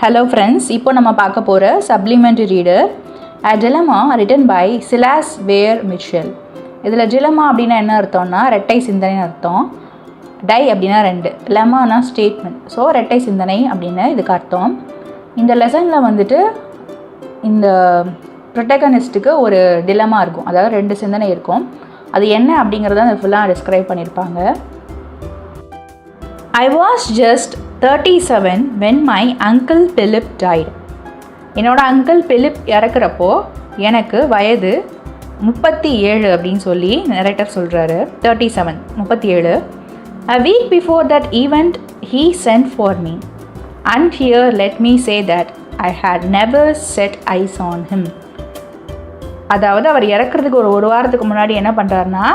Hello friends, இப்போ நம்ம பார்க்க போகிற Supplementary reader A dilemma written by Silas, Weir, Mitchell. இதில் dilemma அப்படின்னா என்ன அர்த்தம்னா ரெட்டை சிந்தனைன்னு அர்த்தம். டை அப்படின்னா ரெண்டு, லெமானா ஸ்டேட்மெண்ட். ஸோ ரெட்டை சிந்தனை அப்படின்னு இதுக்கு அர்த்தம். இந்த லெசனில் வந்துட்டு இந்த ப்ரொட்டகனிஸ்ட்டுக்கு ஒரு டிலமா இருக்கும், அதாவது ரெண்டு சிந்தனை இருக்கும். அது என்ன அப்படிங்கிறத அந்த ஃபுல்லாக டிஸ்கிரைப் பண்ணியிருப்பாங்க. I was just 37 when my uncle Philip died. என்னோட அங்கிள் பிலிப் இறக்குறப்போ எனக்கு வயது 37 அப்படின்னு சொல்லி நரேட்டர் சொல்கிறாரு. 37. A week before that event he sent for me, and here let me say that I had never set eyes on him. அதாவது அவர் இறக்குறதுக்கு ஒரு வாரத்துக்கு முன்னாடி என்ன பண்ணுறாருனா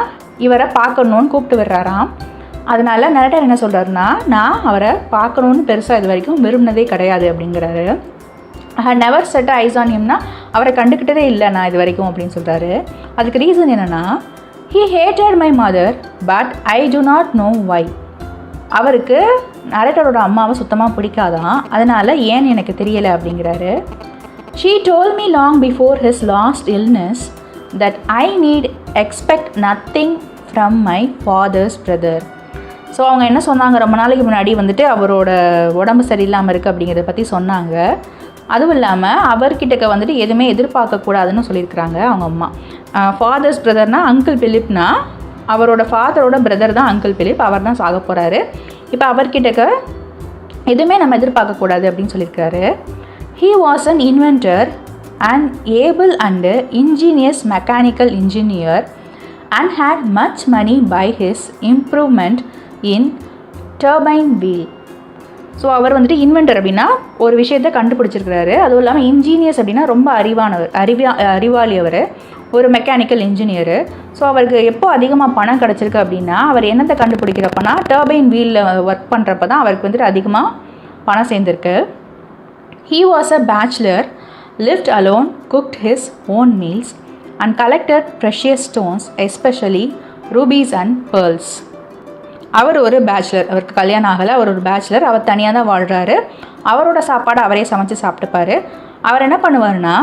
இவரை பார்க்கணுன்னு கூப்பிட்டு விடுறாராம். அதனால் நரேட்டர் என்ன சொல்கிறாருன்னா, நான் அவரை பார்க்கணுன்னு பெருசாக இது வரைக்கும் விரும்பினதே கிடையாது அப்படிங்கிறாரு. I had never set eyes on ஹிம்னா அவரை கண்டுக்கிட்டதே இல்லை நான் இது வரைக்கும் அப்படின்னு சொல்கிறாரு. அதுக்கு ரீசன் என்னென்னா, he hated my mother but I do not know why. அவருக்கு நரேட்டரோட அம்மாவை சுத்தமாக பிடிக்காதான், அதனால் ஏன்னு எனக்கு தெரியலை அப்படிங்கிறாரு. She told me long before his last illness that I need expect nothing from my fathers brother. So அவங்க என்ன சொன்னாங்க, ரொம்ப நாளைக்கு முன்னாடி வந்துட்டு அவரோட உடம்பு சரியில்லாமல் இருக்குது அப்படிங்கிறத பற்றி சொன்னாங்க. அதுவும் இல்லாமல் அவர்கிட்டக்க வந்துட்டு எதுவுமே எதிர்பார்க்கக்கூடாதுன்னு சொல்லியிருக்கிறாங்க அவங்க அம்மா. ஃபாதர்ஸ் பிரதர்னால் அங்கிள் பிலிப்னா அவரோட ஃபாதரோட பிரதர் தான் அங்கிள் பிலிப், அவர் தான் சாக போகிறாரு. இப்போ அவர்கிட்டக்க எதுவுமே நம்ம எதிர்பார்க்கக்கூடாது அப்படின்னு சொல்லியிருக்காரு. He was an inventor and able and ingenious mechanical engineer and had much money by his improvement in turbine wheel. So அவர் வந்துட்டு இன்வென்டர் அப்படின்னா ஒரு விஷயத்தை கண்டுபிடிச்சிருக்கிறாரு. அதுவும் இல்லாமல் இன்ஜீனியஸ் அப்படின்னா ரொம்ப அறிவாளி அவர், ஒரு மெக்கானிக்கல் இன்ஜினியரு. ஸோ அவருக்கு எப்போ அதிகமாக பணம் கிடச்சிருக்கு அப்படின்னா அவர் என்னத்தை கண்டுபிடிக்கிறப்பனா டர்பைன் வீலில் ஒர்க் பண்ணுறப்ப தான் அவருக்கு வந்துட்டு அதிகமாக பணம் சேர்ந்துருக்கு. He was a bachelor, lived alone, cooked his own meals and collected precious stones, especially rubies and pearls. அவர் ஒரு பேச்சுலர், அவருக்கு கல்யாணம் ஆகலை, அவர் ஒரு பேச்சுலர், அவர் தனியாக தான் வாழ்கிறாரு. அவரோட சாப்பாடு அவரே சமைச்சு சாப்பிட்டுப்பார். அவர் என்ன பண்ணுவார்னா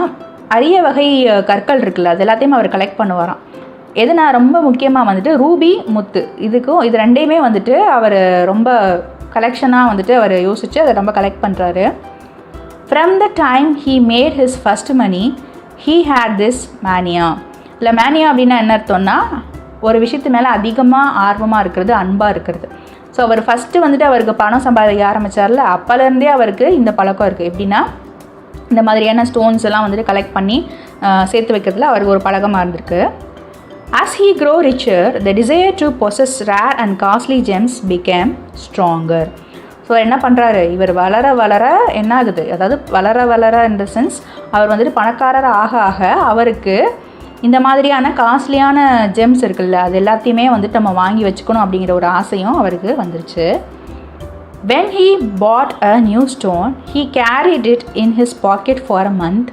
அரிய வகை கற்கள் இருக்குல்ல, அது எல்லாத்தையும் அவர் கலெக்ட் பண்ணுவாராம். எதுனா ரொம்ப முக்கியமாக வந்துட்டு ரூபி, முத்து, இது ரெண்டையுமே வந்துட்டு அவர் ரொம்ப கலெக்ஷனாக வந்துட்டு அவர் யோசித்து அதை ரொம்ப கலெக்ட் பண்ணுறாரு. From the time he made his first money he had this mania. இல்லை மேனியா அப்படின்னா என்ன அர்த்தம்னா ஒரு விஷயத்து மேலே அதிகமாக ஆர்வமாக இருக்கிறது, அன்பாக இருக்கிறது. ஸோ அவர் ஃபஸ்ட்டு வந்துட்டு அவருக்கு பணம் சம்பாதிக்க ஆரம்பித்தார்ல, அப்போலேருந்தே அவருக்கு இந்த பழக்கம் இருக்குது. எப்படின்னா இந்த மாதிரியான ஸ்டோன்ஸ் எல்லாம் வந்துட்டு கலெக்ட் பண்ணி சேர்த்து வைக்கிறதுல அவருக்கு ஒரு பழக்கமாக இருந்திருக்கு. As he grew richer, the desire to possess rare and costly gems became stronger. So என்ன பண்ணுறாரு, இவர் வளர என்ன ஆகுது, அதாவது வளர இந்த சென்ஸ் அவர் வந்துட்டு பணக்காரர் ஆக அவருக்கு இந்த மாதிரியான காஸ்ட்லியான ஜெம்ஸ் இருக்குல்ல, அது எல்லாத்தையுமே வந்துட்டு நம்ம வாங்கி வச்சுக்கணும் அப்படிங்கிற ஒரு ஆசையும் அவருக்கு வந்துருச்சு. When he bought a new stone, he carried it in his pocket for a month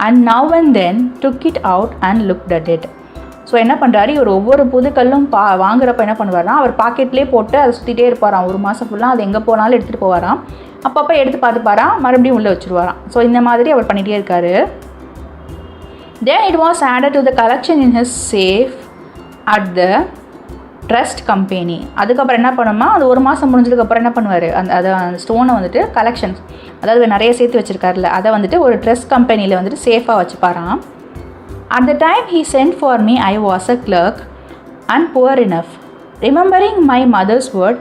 and now and then took it out and looked at it. So என்ன பண்ணுறாரு, இவர் ஒவ்வொரு புதுக்கல்லும் வாங்குறப்ப என்ன பண்ணுவார்னா அவர் பாக்கெட்லேயே போட்டு அதை சுற்றிட்டே இருப்பாராம். ஒரு மாதம் ஃபுல்லாக அது எங்கே போனாலும் எடுத்துகிட்டு போவாராம். அப்பப்போ எடுத்து பார்த்துப்பாராம், மறுபடியும் உள்ளே வச்சுருவாராம். ஸோ இந்த மாதிரி அவர் பண்ணிகிட்டே இருக்கார். Then it was added to the collection in his safe at the trust company. அதுக்கப்புறம் என்ன பண்ணுமா, அது ஒரு மாதம் முடிஞ்சதுக்கப்புறம் என்ன பண்ணுவார், அந்த ஸ்டோனை வந்துட்டு கலெக்ஷன்ஸ், அதாவது நிறைய சேர்த்து வச்சுருக்காருல, அதை வந்துட்டு ஒரு ட்ரஸ்ட் கம்பெனியில் வந்துட்டு சேஃபாக வச்சுப்பாராம். At the time he sent for me, I was a clerk and poor enough. Remembering my mother's word,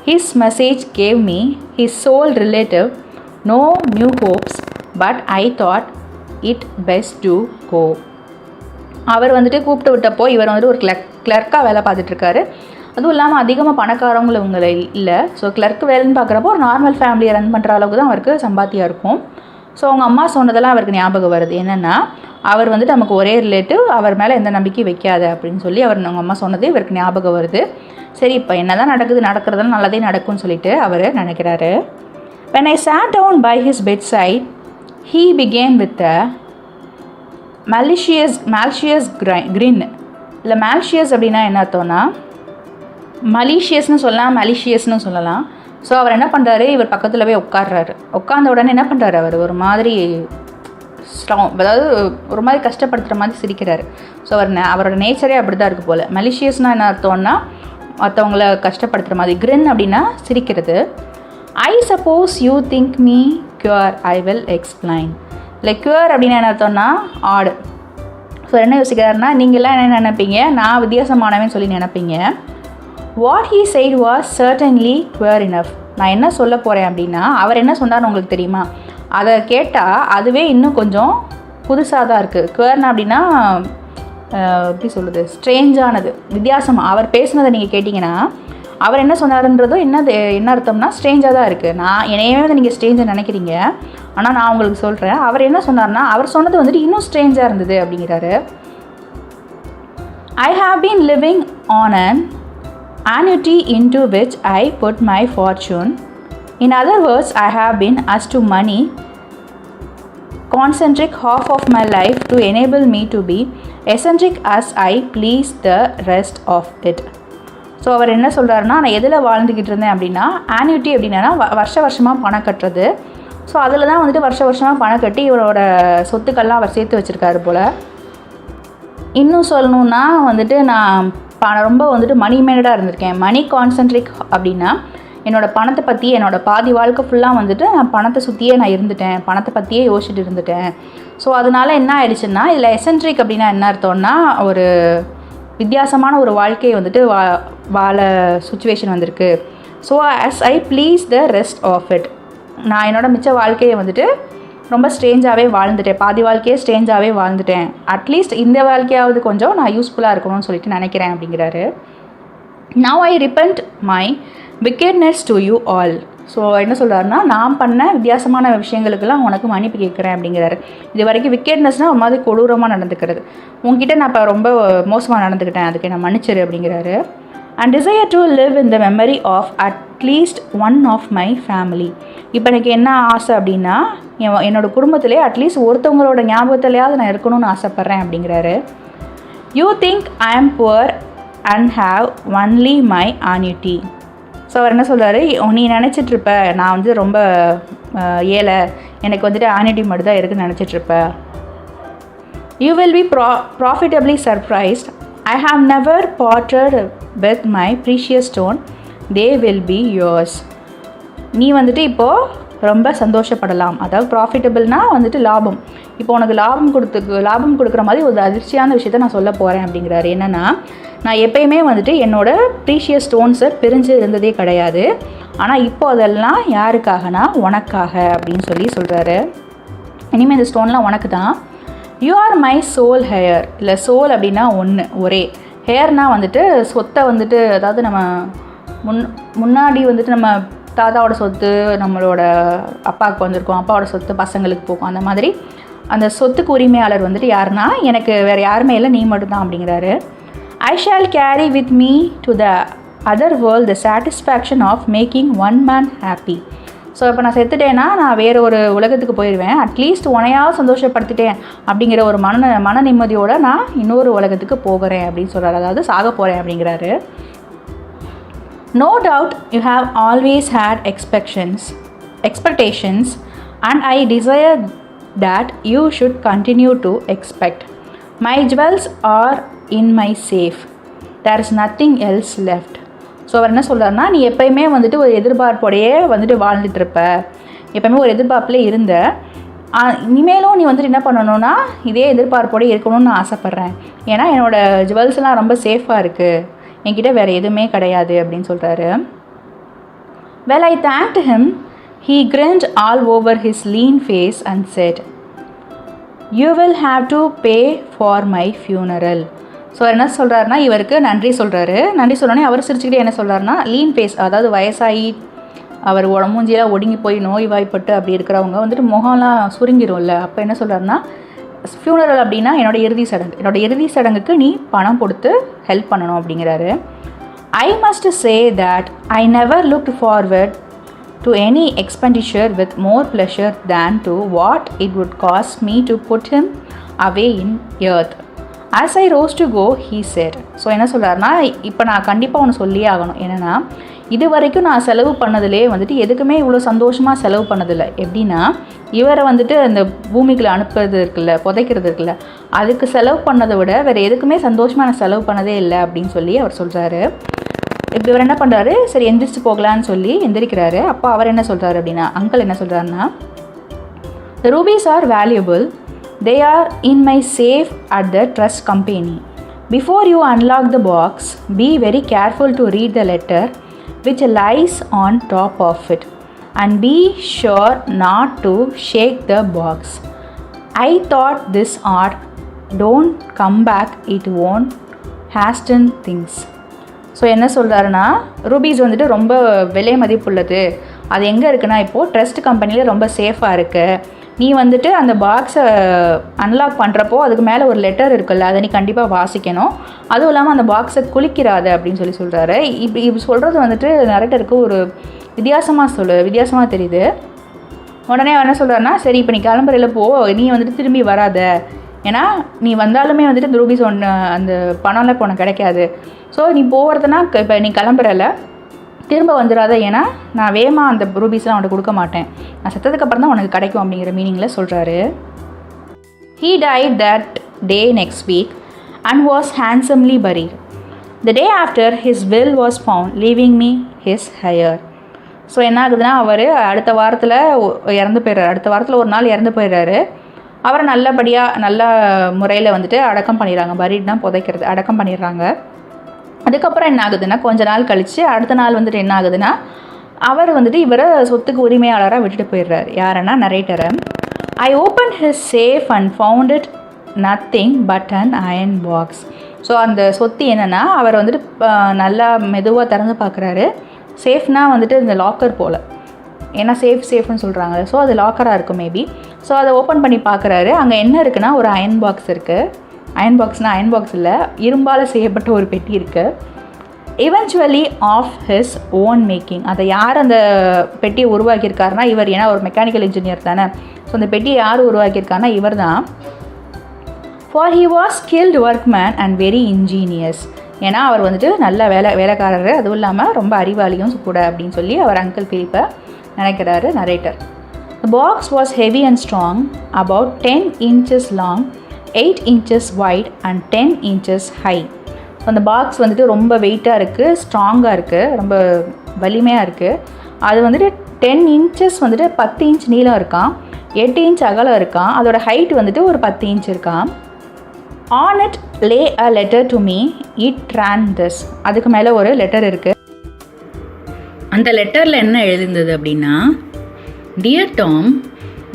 his message gave me, his sole relative, no new hopes, but I thought it best to go. அவர் வந்துட்டு கூப்பிட்டு விட்டப்போ இவர் வந்துட்டு ஒரு கிளர்க்காக வேலை பார்த்துட்ருக்காரு. அதுவும் இல்லாமல் அதிகமாக பணக்காரவங்களும் இவங்களை இல்லை. ஸோ கிளர்க் வேலைன்னு பார்க்குறப்போ ஒரு நார்மல் ஃபேமிலியை ரன் பண்ணுற அளவுக்கு தான் அவருக்கு சம்பாத்தியம் இருக்கும். ஸோ அவங்க அம்மா சொன்னதெல்லாம் அவருக்கு ஞாபகம் வருது. என்னென்னா அவர் வந்துட்டு நமக்கு ஒரே ரிலேட்டிவ், அவர் மேலே எந்த நம்பிக்கை வைக்காத அப்படின்னு சொல்லி அவங்க அம்மா சொன்னது இவருக்கு ஞாபகம் வருது. சரி, இப்போ என்ன தான் நடக்கிறதெல்லாம் நல்லதே நடக்கும்னு சொல்லிட்டு அவர் நினைக்கிறாரு. When I sat down by his bedside, he began with a malicious grin. இல்லை malicious அப்படின்னா என்ன அர்த்தம்னா மலீஷியஸ்னு சொல்லலாம், மலிஷியஸ்னு சொல்லலாம். ஸோ அவர் என்ன பண்ணுறாரு, இவர் பக்கத்தில் போய் உட்கார்றாரு. உட்கார்ந்த உடனே என்ன பண்ணுறாரு, அவர் ஒரு மாதிரி அதாவது ஒரு மாதிரி கஷ்டப்படுத்துகிற மாதிரி சிரிக்கிறாரு. ஸோ அவரோட நேச்சரே அப்படி தான் இருக்குது போல். மலிஷியஸ்னால் என்ன அர்த்தம்னா மற்றவங்கள கஷ்டப்படுத்துகிற மாதிரி. கிரின் அப்படின்னா சிரிக்கிறது. I suppose you think me cure, I will explain. இல்லை க்யூர் அப்படின்னா என்ன அர்த்தம்னா ஆடு. ஸோ என்ன யோசிக்கிறாருன்னா, நீங்கள்லாம் என்ன நினைப்பீங்க, நான் வித்தியாசமானவன் சொல்லி நினைப்பீங்க. What he said was certainly queer enough. நான் என்ன சொல்ல போகிறேன் அப்படின்னா, அவர் என்ன சொன்னார்னு உங்களுக்கு தெரியுமா? அதை கேட்டால் அதுவே இன்னும் கொஞ்சம் புதுசாக தான் இருக்குது. குவேர்னா அப்படின்னா எப்படி சொல்லுது, ஸ்ட்ரேஞ்சானது, வித்தியாசமாக. அவர் பேசுனதை நீங்கள் கேட்டிங்கன்னா அவர் என்ன சொன்னாருன்றதும் என்ன அர்த்தம்னா ஸ்ட்ரேஞ்சாக தான் இருக்குது. என்னையே வந்து நீங்கள் ஸ்ட்ரேஞ்சாக நினைக்கிறீங்க, ஆனால் நான் உங்களுக்கு சொல்கிறேன். அவர் என்ன சொன்னார்னா, அவர் சொன்னது வந்துட்டு இன்னும் ஸ்ட்ரேஞ்சாக இருந்தது அப்படிங்கிறாரு. I have been living on an annuity into which I put my fortune. In other words, I have been as to money concentric half of my life to enable me to be eccentric as I please the rest of it. So அவர் என்ன சொல்கிறாருன்னா, நான் எதில் வாழ்ந்துக்கிட்டு இருந்தேன் அப்படின்னா, annuity அப்படின்னா வருஷமாக பணம் கட்டுறது. ஸோ அதில் தான் வந்துட்டு வருஷமாக பணம் கட்டி இவரோட சொத்துக்கள்லாம் அவர் சேர்த்து வச்சுருக்காரு போல். இன்னும் சொல்லணுன்னா வந்துட்டு நான் ரொம்ப வந்துட்டு மணி மேனடாக இருந்திருக்கேன். மணி கான்சென்ட்ரிக் அப்படின்னா என்னோடய பணத்தை பற்றி, என்னோடய பாதி வாழ்க்கை ஃபுல்லாக வந்துட்டு நான் பணத்தை சுற்றியே நான் இருந்துட்டேன், பணத்தை பற்றியே யோசிச்சுட்டு இருந்துட்டேன். ஸோ அதனால் என்ன ஆயிடுச்சுன்னா, இதில் எசென்ட்ரிக் அப்படின்னா என்ன அர்த்தம்னா ஒரு வித்தியாசமான ஒரு வாழ்க்கையை வந்துட்டு வாழ சுச்சுவேஷன் வந்திருக்கு. So as I please the rest of it, நான் என்னோடய மிச்ச வாழ்க்கையை வந்துட்டு ரொம்ப ஸ்ட்ரேஞ்சாகவே வாழ்ந்துட்டேன், பாதி வாழ்க்கையே ஸ்ட்ரேஞ்சாகவே வாழ்ந்துட்டேன். அட்லீஸ்ட் இந்த வாழ்க்கையாவது கொஞ்சம் நான் யூஸ்ஃபுல்லாக இருக்கணும்னு சொல்லிட்டு நினைக்கிறேன் அப்படிங்கிறாரு. Now I repent my wickedness to you all. So என்ன சொல்கிறாருன்னா, நான் பண்ண வித்தியாசமான விஷயங்களுக்கெல்லாம் உனக்கு மன்னிப்பு கேட்குறேன் அப்படிங்கிறாரு. இது வரைக்கும் விக்கெட்னஸ்னால் ஒரு மாதிரி கொடூரமாக நடந்துக்கிறது. உங்ககிட்ட நான் இப்போ ரொம்ப மோசமாக நடந்துக்கிட்டேன், அதுக்கு நான் மன்னிச்சிரு அப்படிங்கிறாரு. And desire to live in the memory of at least one of my family. இப்போ எனக்கு என்ன ஆசை அப்படின்னா, என்னோடய குடும்பத்திலே அட்லீஸ்ட் ஒருத்தவங்களோட ஞாபகத்திலேயாவது நான் இருக்கணும்னு ஆசைப்பட்றேன் அப்படிங்கிறாரு. You think I am poor and have only my annuity. So அவர் என்ன சொல்கிறாரு, நீ நினச்சிட்ருப்ப நான் வந்து ரொம்ப ஏழை, எனக்கு வந்துட்டு annuity மட்டும் தான் இருக்குன்னு நினச்சிட்ருப்ப. You will be profitably surprised. I have never parted with my precious stone. they will be yours. நீ வந்துட்டு இப்போது ரொம்ப சந்தோஷப்படலாம். அதாவது ப்ராஃபிட்டபிள்னால் வந்துட்டு லாபம். இப்போ உனக்கு லாபம் கொடுக்குற மாதிரி ஒரு அதிர்ச்சியான விஷயத்த நான் சொல்ல போகிறேன் அப்படிங்கிறாரு. என்னென்னா, நான் எப்பயுமே வந்துட்டு என்னோடய ப்ரீஷியஸ் ஸ்டோன்ஸை பிரிஞ்சு இருந்ததே கிடையாது. ஆனால் இப்போ அதெல்லாம் யாருக்காகனா உனக்காக அப்படின்னு சொல்கிறாரு. இனிமேல் இந்த ஸ்டோன்லாம் உனக்கு தான். You are my sole heir. இல்லை சோல் அப்படின்னா ஒரே, ஹேர்னால் வந்துட்டு சொத்தை வந்துட்டு, அதாவது நம்ம முன்னாடி வந்துட்டு நம்ம தாத்தாவோட சொத்து நம்மளோட அப்பாவுக்கு வந்திருக்கோம், அப்பாவோட சொத்து பசங்களுக்கு போகும். அந்த மாதிரி அந்த சொத்துக்கு உரிமையாளர் வந்துட்டு யாருன்னா, எனக்கு வேறு யாருமே இல்லை, நீ மட்டும்தான் அப்படிங்கிறாரு. I shall carry with me to the other world the satisfaction of making one man happy. So இப்போ நான் செத்துட்டேன்னா நான் வேறு ஒரு உலகத்துக்கு போயிடுவேன், அட்லீஸ்ட் உனையாவது சந்தோஷப்படுத்திட்டேன் அப்படிங்கிற ஒரு மன நிம்மதியோடு நான் இன்னொரு உலகத்துக்கு போகிறேன் அப்படின்னு சொல்கிறாரு. அதாவது சாக போகிறேன் அப்படிங்கிறாரு. No doubt you have always had expectations and I desire that you should continue to expect. My jewels are in my safe. There is nothing else left. So அவர் என்ன சொல்கிறாருன்னா, நீ எப்போயுமே வந்துட்டு ஒரு எதிர்பார்ப்போடையே வந்துட்டு வாழ்ந்துட்டுருப்ப, எப்போயுமே ஒரு எதிர்பார்ப்பில் இருந்த, இனிமேலும் நீ வந்துட்டு என்ன பண்ணணுன்னா இதே எதிர்பார்ப்போடே இருக்கணும்னு நான் ஆசைப்பட்றேன். ஏன்னா என்னோடய ஜுவல்ஸ்லாம் ரொம்ப சேஃபாக இருக்குது, என்கிட்ட வேறு எதுவுமே கிடையாது அப்படின்னு சொல்கிறாரு. Well, I thanked him. He grinned all over his lean face and said, You will have to pay for my funeral. So என்ன சொல்கிறாருன்னா, இவருக்கு நன்றி சொல்கிறாரு. நன்றி சொன்னோடனே அவர் சிரிச்சுக்கிட்டே என்ன சொல்கிறாருன்னா, லீன் ஃபேஸ், அதாவது வயசாகி அவர் மூஞ்சியெல்லாம் ஒடுங்கி போய் நோய்வாய்ப்பட்டு அப்படி இருக்கிறவங்க வந்துட்டு முகம்லாம் சுருங்கிடும்ல, அப்போ என்ன சொல்கிறாருன்னா, ஃபியூனரல் அப்படின்னா என்னோடய இறுதி சடங்குக்கு நீ பணம் கொடுத்து ஹெல்ப் பண்ணணும் அப்படிங்கிறாரு. I must say that I never looked forward to any expenditure with more pleasure than to what it would cost me to put him away in earth. As I rose to go he said. So என்ன சொல்கிறாருன்னா, இப்போ நான் கண்டிப்பாக ஒன்று சொல்லியே ஆகணும். என்னென்னா, இது வரைக்கும் நான் செலவு பண்ணதிலே வந்துட்டு எதுக்குமே இவ்வளோ சந்தோஷமாக செலவு பண்ணதில்லை. எப்படின்னா இவரை வந்துட்டு அந்த பூமிக்குள்ளே அனுப்புறது இருக்குல்ல, புதைக்கிறது இருக்குல்ல, அதுக்கு செலவு பண்ணதை விட வேறு எதுக்குமே சந்தோஷமாக நான் செலவு பண்ணதே இல்லை அப்படின்னு சொல்லி அவர் சொல்கிறாரு. இப்போ இவர் என்ன பண்ணுறாரு, சரி எந்திரிச்சு போகலான்னு சொல்லி எந்திரிக்கிறாரு. அப்போ அவர் என்ன சொல்கிறாரு அப்படின்னா, அங்கிள் என்ன சொல்கிறாருன்னா, the rubies are valuable. They are in my safe at the trust company. Before you unlock the box, be very careful to read the letter which lies on top of it, and be sure not to shake the box. I thought this odd. Don't come back, it won't hasten things. So என்ன சொல்கிறாருன்னா, rupees வந்துட்டு ரொம்ப விலை மதிப்புள்ளது, அது எங்கே இருக்குன்னா இப்போது trust கம்பெனியில் ரொம்ப சேஃபாக இருக்குது. நீ வந்துட்டு அந்த பாக்ஸை அன்லாக் பண்ணுறப்போ அதுக்கு மேலே ஒரு லெட்டர் இருக்குல்ல, அதை நீ கண்டிப்பாக வாசிக்கணும். அதுவும் இல்லாமல் அந்த பாக்ஸை குளிக்கிறாத அப்படின்னு சொல்கிறாரு. இப்படி சொல்கிறது வந்துட்டு நரேட்டருக்கு ஒரு வித்தியாசமாக தெரியுது. உடனே என்ன சொல்கிறாருன்னா, சரி இப்போ நீ கிளம்புறையில் போ, நீ வந்துட்டு திரும்பி வராத, ஏன்னா நீ வந்தாலுமே வந்துட்டு இந்த ரூபீஸ் அந்த பணம்லாம் இப்போ உனக்கு கிடைக்காது. ஸோ நீ போகிறதுனா இப்போ நீ கிளம்புறல திரும்ப வந்துடாத, ஏன்னா நான் வேகமாக அந்த ரூபீஸ்லாம் அவன்கிட்ட கொடுக்க மாட்டேன், நான் செத்ததுக்கப்புறம் தான் உனக்கு கிடைக்கும் அப்படிங்கிற மீனிங்கில் சொல்கிறாரு. He died that day next week and was handsomely buried. The day after his will was found, leaving me his heir. So என்ன ஆகுதுன்னா, அவர் அடுத்த வாரத்தில் இறந்து போயிடுறாரு. அடுத்த வாரத்தில் ஒரு நாள் இறந்து போயிடுறாரு. அவரை நல்ல முறையில் வந்துட்டு அடக்கம் பண்ணிடுறாங்க. பரீட்னா புதைக்கிறது, அடக்கம் பண்ணிடுறாங்க. அதுக்கப்புறம் என்ன ஆகுதுன்னா, கொஞ்ச நாள் கழித்து அடுத்த நாள் வந்துட்டு என்ன ஆகுதுன்னா, அவர் வந்துட்டு இவரை சொத்துக்கு உரிமையாளராக விட்டுட்டு போயிடுறாரு. யாருன்னா நரேட்டரை. I open his safe and found it nothing but an iron box. So அந்த சொத்து என்னென்னா, அவர் வந்துட்டு நல்லா மெதுவாக திறந்து பார்க்குறாரு. சேஃப்னால் வந்துட்டு இந்த லாக்கர் போல், ஏன்னா சேஃப்னு சொல்கிறாங்க. ஸோ அது லாக்கராக இருக்கும் மேபி. ஸோ அதை ஓப்பன் பண்ணி பார்க்குறாரு. அங்கே என்ன இருக்குன்னா, ஒரு அயன் பாக்ஸ் இருக்குது. அயன் பாக்ஸ் இல்லை, இரும்பால் செய்யப்பட்ட ஒரு பெட்டி இருக்குது. Eventually of his own making. அதை யார் அந்த பெட்டியை உருவாக்கியிருக்காருனா இவர், ஏன்னா ஒரு மெக்கானிக்கல் இன்ஜினியர் தானே. ஸோ அந்த பெட்டியை யார் உருவாக்கியிருக்காருனா இவர் தான். For he was skilled workmen and very ingenious. ஏன்னா அவர் வந்துட்டு நல்ல வேலைக்காரர், அதுவும் இல்லாமல் ரொம்ப அறிவாளியும் கூட அப்படின்னு சொல்லி அவர் அங்கிள் பிலிப்பை நினைக்கிறாரு narrator. The box was heavy and strong, about 10 inches long, 8 inches wide and 10 inches high. அந்த பாக்ஸ் வந்துட்டு ரொம்ப வெயிட்டாக இருக்குது, ஸ்ட்ராங்காக இருக்குது, ரொம்ப வலிமையாக இருக்குது. அது வந்துட்டு 10 inches வந்துட்டு 10 inch நீளம் இருக்கான், 8 inch அகலம் இருக்கான், அதோட ஹைட் வந்துட்டு ஒரு 10 inch இருக்கான். On it lay a letter to me, it ran this. அதுக்கு மேலே ஒரு லெட்டர் இருக்குது. அந்த லெட்டரில் என்ன எழுதிருந்தது அப்படின்னா, Dear Tom,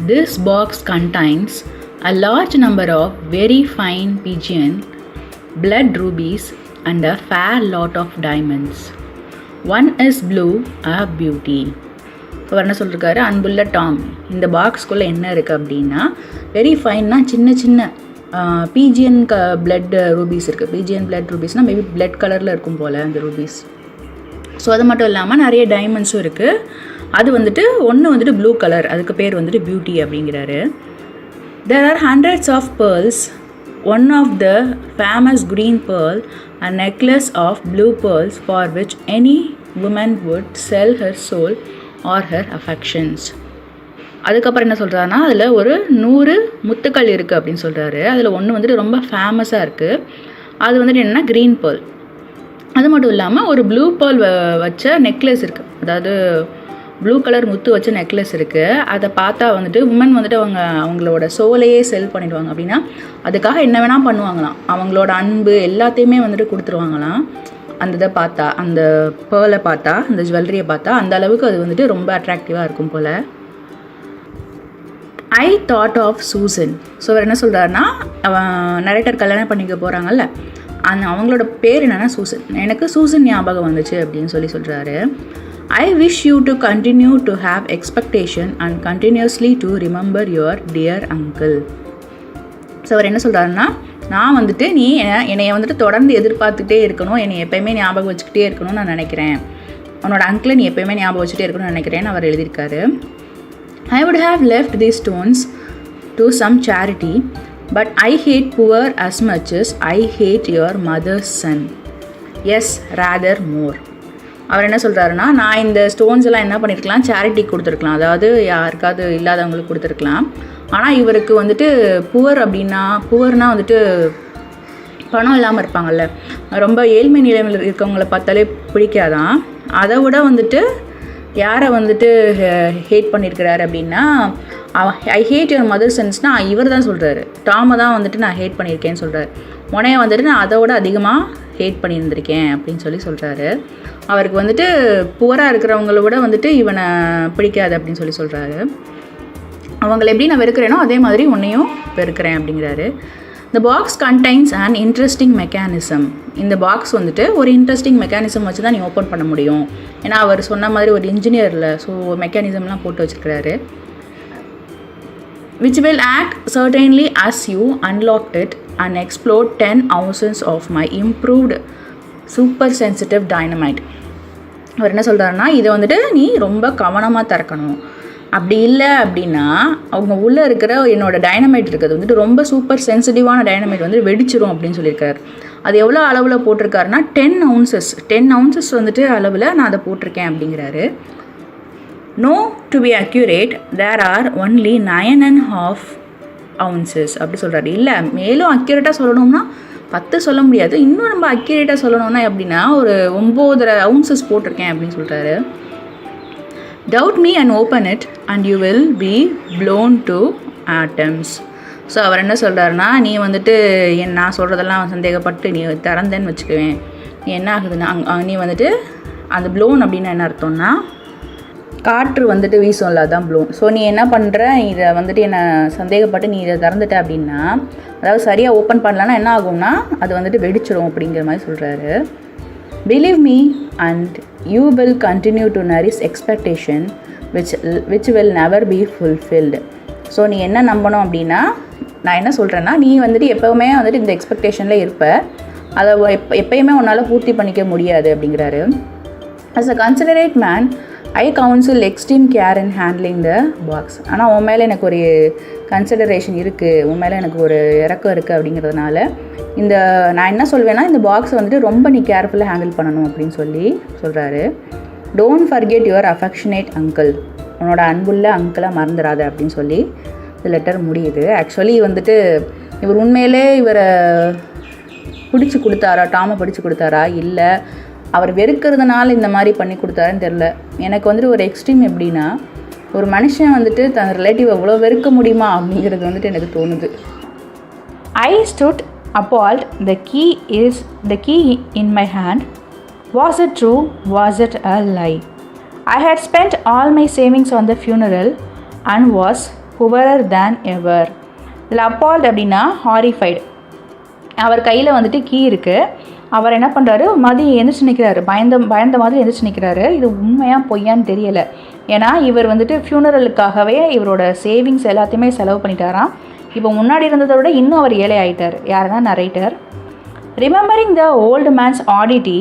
this box contains a large number of very fine pigeon blood rubies and a fair lot of diamonds. One is blue, a beauty. இப்போ என்ன சொல்லிருக்காரு, அன்புள்ள டாம், இந்த பாக்ஸ்குள்ளே என்ன இருக்குது அப்படின்னா, வெரி ஃபைன்னா சின்ன பீஜியன் பிளட் ரூபீஸ் இருக்குது. பீஜியன் பிளட் ரூபீஸ்னால் மேபி பிளட் கலரில் இருக்கும் போல் அந்த ரூபீஸ். ஸோ அது மட்டும் இல்லாமல் நிறைய டைமண்ட்ஸும் இருக்குது. அது வந்துட்டு ஒன்று வந்துட்டு ப்ளூ கலர், அதுக்கு பேர் வந்துட்டு பியூட்டி அப்படிங்கிறாரு. There are hundreds of pearls, one of the famous green pearl, a necklace of blue pearls for which any woman would sell her soul or her affections. அதுக்கப்புறம் என்ன சொல்கிறாருன்னா, அதில் ஒரு 100 முத்துக்கள் இருக்குது அப்படின்னு சொல்கிறாரு. அதில் ஒன்று வந்துட்டு ரொம்ப ஃபேமஸாக இருக்குது, அது வந்துட்டு என்னென்னா க்ரீன் பேர்ல். அது மட்டும் இல்லாமல் ஒரு ப்ளூ பேர்ல் வச்ச நெக்லஸ் இருக்குது, அதாவது ப்ளூ கலர் முத்து வச்ச நெக்லஸ் இருக்குது. அதை பார்த்தா வந்துட்டு உமன் வந்துட்டு அவங்களோட சோலையே செல் பண்ணிடுவாங்க. அப்படின்னா அதுக்காக என்ன வேணால் பண்ணுவாங்களாம், அவங்களோட அன்பு எல்லாத்தையுமே வந்துட்டு கொடுத்துருவாங்களாம். அந்த இதை பார்த்தா, அந்த பேர்லை பார்த்தா, அந்த ஜுவல்லரியை பார்த்தா அந்த அளவுக்கு அது வந்துட்டு ரொம்ப அட்ராக்டிவாக இருக்கும் போல். I thought of Susan. So அவர் என்ன சொல்கிறாருன்னா, நரேட்டர் கல்யாணம் பண்ணிக்க போகிறாங்கல்ல, அவங்களோட பேர் என்னென்னா சூசன். எனக்கு சூசன் ஞாபகம் வந்துச்சு அப்படின்னு சொல்கிறாரு. I wish you to continue to have expectation and continuously to remember your dear uncle. So அவர் என்ன சொல்கிறாருன்னா, நான் வந்துட்டு நீ என்னைய வந்துட்டு தொடர்ந்து எதிர்பார்த்துக்கிட்டே இருக்கணும், என்னை எப்போயுமே ஞாபகம் வச்சுக்கிட்டே இருக்கணும்னு நான் நினைக்கிறேன், உன்னோட அங்கிளை நீ எப்போயுமே ஞாபகம் வச்சுட்டே இருக்கணும்னு நினைக்கிறேன்னு அவர் எழுதியிருக்காரு. I would have left these stones to some charity, but I hate poor as much as I hate your mother's son. Yes, rather more. அவர் என்ன சொல்கிறாருன்னா, நான் இந்த ஸ்டோன்ஸ் எல்லாம் என்ன பண்ணியிருக்கலாம், சேரிட்டிக்கு கொடுத்துருக்கலாம், அதாவது யாருக்காவது இல்லாதவங்களுக்கு கொடுத்துருக்கலாம். ஆனால் இவருக்கு வந்துட்டு புவர்னால் வந்துட்டு பணம் இல்லாமல் இருப்பாங்கள்ல, ரொம்ப ஏழ்மை நிலைமையில் இருக்கவங்கள பார்த்தாலே பிடிக்காதான். அதை விட வந்துட்டு யாரை வந்துட்டு ஹேட் பண்ணியிருக்கிறாரு அப்படின்னா, ஐ ஹேட் யுவர் மதர் சென்ஸ்னால் இவர் தான் சொல்கிறாரு, டாமை தான் வந்துட்டு நான் ஹேட் பண்ணியிருக்கேன்னு சொல்கிறார். உனைய வந்துட்டு நான் அதை விட அதிகமாக ஹேட் பண்ணியிருந்திருக்கேன் அப்படின்னு சொல்கிறாரு. அவருக்கு வந்துட்டு புவராக இருக்கிறவங்கள விட வந்துட்டு இவனை பிடிக்காது அப்படின்னு சொல்கிறாரு. அவங்கள எப்படி நான் வெறுக்கிறேனோ அதே மாதிரி உன்னையும் வெறுக்கிறேன் அப்படிங்கிறாரு. The box contains an interesting mechanism. இந்த பாக்ஸ் வந்துட்டு ஒரு இன்ட்ரெஸ்டிங் மெக்கானிசம் வச்சு தான் நீ ஓப்பன் பண்ண முடியும். ஏன்னா அவர் சொன்ன மாதிரி ஒரு இன்ஜினியரில் ஸோ மெக்கானிசம்லாம் போட்டு வச்சுருக்கிறாரு. Which will act certainly as you unlock it and explode 10 ounces of my improved super sensitive dynamite. அவர் என்ன சொல்கிறாருன்னா, இதை வந்துட்டு நீ ரொம்ப கவனமாக திறக்கணும். அப்படி இல்லை அப்படின்னா அவங்க உள்ளே இருக்கிற என்னோடய டைனமைட் இருக்கிறது வந்துட்டு ரொம்ப சூப்பர் சென்சிட்டிவான டைனமைட் வந்து வெடிச்சிரும் அப்படின்னு சொல்லியிருக்காரு. அது எவ்வளோ அளவில் போட்டிருக்காருன்னா 10 ounces வந்துட்டு அளவில் நான் அதை போட்டிருக்கேன் அப்படிங்கிறாரு. No, to be accurate, there are only 9.5 ounces அப்படி சொல்கிறாரு. இல்லை, மேலும் அக்யூரேட்டாக சொல்லணும்னா 10 சொல்ல முடியாது, இன்னும் நம்ம அக்யூரேட்டாக சொல்லணும்னா எப்படின்னா ஒரு 9.5 ounces போட்டிருக்கேன் அப்படின்னு சொல்கிறாரு. Doubt me and open it and you will be blown to atoms. So அவர் என்ன சொல்கிறாருன்னா, நீ வந்துட்டு நான் சொல்கிறதெல்லாம் சந்தேகப்பட்டு நீ திறந்தேன்னு வச்சுக்குவேன், நீ என்ன ஆகுதுன்னா நீ வந்துட்டு அந்த ப்ளோன் அப்படின்னு என்ன அர்த்தம்னா காற்று வந்துட்டு வீசும்ல, அதான் ப்ளோன். ஸோ நீ என்ன பண்ணுற, இதை வந்துட்டு என்னை சந்தேகப்பட்டு நீ இதை திறந்துட்ட அப்படின்னா, அதாவது சரியாக ஓப்பன் பண்ணலன்னா என்ன ஆகும்னா அது வந்துட்டு வெடிச்சிடும் அப்படிங்கிற மாதிரி சொல்கிறாரு. Believe me and you will continue to nourish expectation which will never be fulfilled. So நீ என்ன நம்பணும் அப்படின்னா, நான் என்ன சொல்கிறேன்னா, நீ வந்துட்டு எப்போவுமே வந்துட்டு இந்த எக்ஸ்பெக்டேஷனில் இருப்ப, அதை எப்பயுமே உன்னால் பூர்த்தி பண்ணிக்க முடியாது அப்படிங்கிறாரு. As a considerate man, I counsel extreme care in handling the box. ஆனால் உன் மேலே எனக்கு ஒரு கன்சிடரேஷன் இருக்குது, உன் மேலே எனக்கு ஒரு இறக்கம் இருக்குது அப்படிங்கிறதுனால நான் என்ன சொல்வேன்னா, இந்த பாக்ஸை வந்துட்டு ரொம்ப நீ கேர்ஃபுல்லாக ஹேண்டில் பண்ணணும் அப்படின்னு சொல்கிறாரு. Don't forget your affectionate uncle. உன்னோட அன்புள்ள அங்கிளை மறந்துடாத அப்படின்னு சொல்லி இந்த லெட்டர் முடியுது. ஆக்சுவலி வந்துட்டு இவர் உண்மையிலே இவரை பிடிச்சி கொடுத்தாரா, டாமை பிடிச்சி கொடுத்தாரா, இல்லை அவர் வெறுக்கிறதுனால இந்த மாதிரி பண்ணி கொடுத்தாருன்னு தெரில. எனக்கு வந்துட்டு ஒரு எக்ஸ்ட்ரீம் எப்படின்னா, ஒரு மனுஷன் வந்துட்டு தன் ரிலேட்டிவ் எவ்வளோ வெறுக்க முடியுமா அப்படிங்கிறது வந்துட்டு எனக்கு தோணுது. I stood appalled. The key in my hand. Was it true? Was it a lie? I had spent all my savings on the funeral and was poorer than ever. இதில் appalled அப்படின்னா horrified. அவர் கையில் வந்துட்டு key இருக்குது. அவர் என்ன பண்ணுறாரு, மதியம் எழுந்திரிச்சு நிற்கிறாரு, பயந்த மாதிரி எழுந்திரிச்சு நிற்கிறாரு. இது உண்மையாக பொய்யான்னு தெரியலை. ஏன்னா இவர் வந்துட்டு ஃபியூனரலுக்காகவே இவரோட சேவிங்ஸ் எல்லாத்தையுமே செலவு பண்ணிட்டாராம். இப்போ முன்னாடி இருந்ததை விட இன்னும் அவர் ஏழை ஆகிட்டார். யாருன்னா narrator. Remembering the old man's oddity,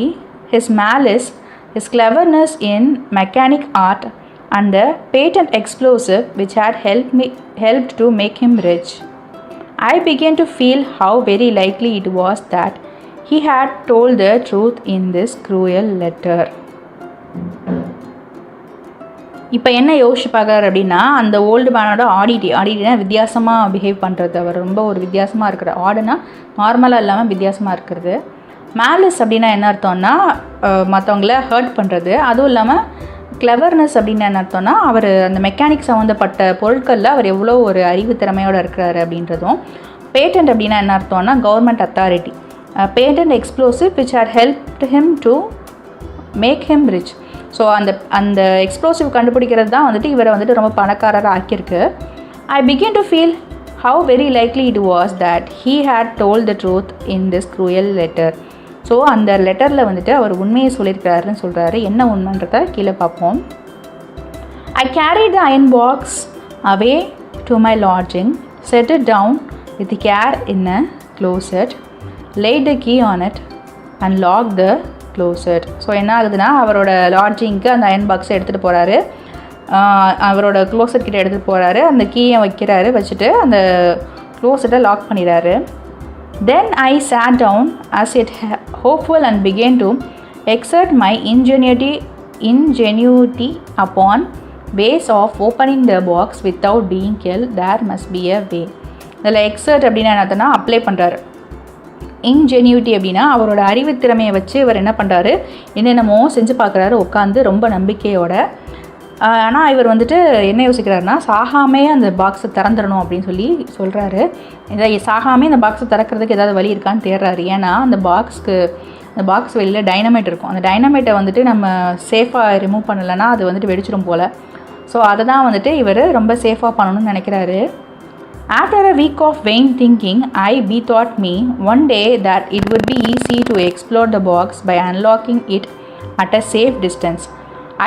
his malice, his cleverness in mechanic art and the patent explosive which had helped to make him rich, I began to feel how very likely it was that he had told the truth in this cruel letter. இப்போ என்ன யோசிச்சு பார்க்குறாரு அப்படின்னா, அந்த old மேனோட ஆடிட்டினா வித்தியாசமாக behave பண்ணுறது. அவர் ரொம்ப ஒரு வித்தியாசமாக இருக்கிற, ஆடுனா நார்மலாக இல்லாமல் வித்தியாசமாக இருக்கிறது. மேலிஸ் அப்படின்னா என்ன அர்த்தம்னா மற்றவங்கள ஹர்ட் பண்ணுறது. அதுவும் இல்லாமல் கிளவர்னஸ் அப்படின்னு என்ன அர்த்தம்னா, அவர் அந்த மெக்கானிக் சம்மந்தப்பட்ட பொருட்களில் அவர் எவ்வளோ ஒரு அறிவு திறமையோடு இருக்கிறாரு அப்படின்றதும். பேட்டன்ட் அப்படின்னா என்ன அர்த்தம்னா government authority. Patent explosive which had helped him to make him rich. So அந்த எக்ஸ்ப்ளோசிவ் கண்டுபிடிக்கிறது தான் வந்துட்டு இவரை வந்துட்டு ரொம்ப பணக்காரராக ஆக்கியிருக்கு. I began to feel how very likely it was that he had told the truth in this cruel letter. So அந்த லெட்டரில் வந்துட்டு அவர் உண்மையை சொல்லியிருக்கிறாருன்னு சொல்கிறாரு. என்ன உண்மைன்றத கீழே பார்ப்போம். I carried the iron box away to my lodging, set it down with care in a closet, laid the key on it and locked the closet. So என்ன ஆகுதுன்னா, அவரோட லாட்ஜிங்க்கு அந்த அயன் பாக்ஸை எடுத்துகிட்டு போகிறாரு, அவரோட க்ளோசட் கிட்ட எடுத்துகிட்டு போகிறாரு, அந்த கீயை வைக்கிறாரு, வச்சுட்டு அந்த க்ளோசட்டை லாக் பண்ணிடுறாரு. Then I sat down as it hopeful and began to exert my ingenuity upon ways of opening the box without being killed. There must be a way. இதில் எக்ஸர்ட் அப்படின்னா என்னதுன்னா அப்ளை பண்ணுறாரு. இன்ஜென்யூட்டி அப்படின்னா அவரோட அறிவுத்திறமையை வச்சு இவர் என்ன பண்ணுறாரு, என்னென்னமோ செஞ்சு பார்க்குறாரு உட்காந்து ரொம்ப நம்பிக்கையோட. ஆனால் இவர் வந்துட்டு என்ன யோசிக்கிறாருன்னா, சாகாமே அந்த பாக்ஸை திறந்துடணும் அப்படின்னு சொல்லி சொல்கிறாரு. இதை சாகாமே அந்த பாக்ஸை திறக்கிறதுக்கு ஏதாவது வழி இருக்கான்னு தேடுறாரு. ஏன்னா அந்த பாக்ஸ் வெளியில் டைனமைட் இருக்கும். அந்த டைனமைட்டை வந்துட்டு நம்ம சேஃபாக ரிமூவ் பண்ணலைன்னா அது வந்துட்டு வெடிச்சிடும் போல். ஸோ அதை தான் வந்துட்டு இவர் ரொம்ப சேஃபாக பண்ணணும்னு நினைக்கிறாரு. After a week of vain thinking, I bethought me one day that it would be easy to explore the box by unlocking it at a safe distance.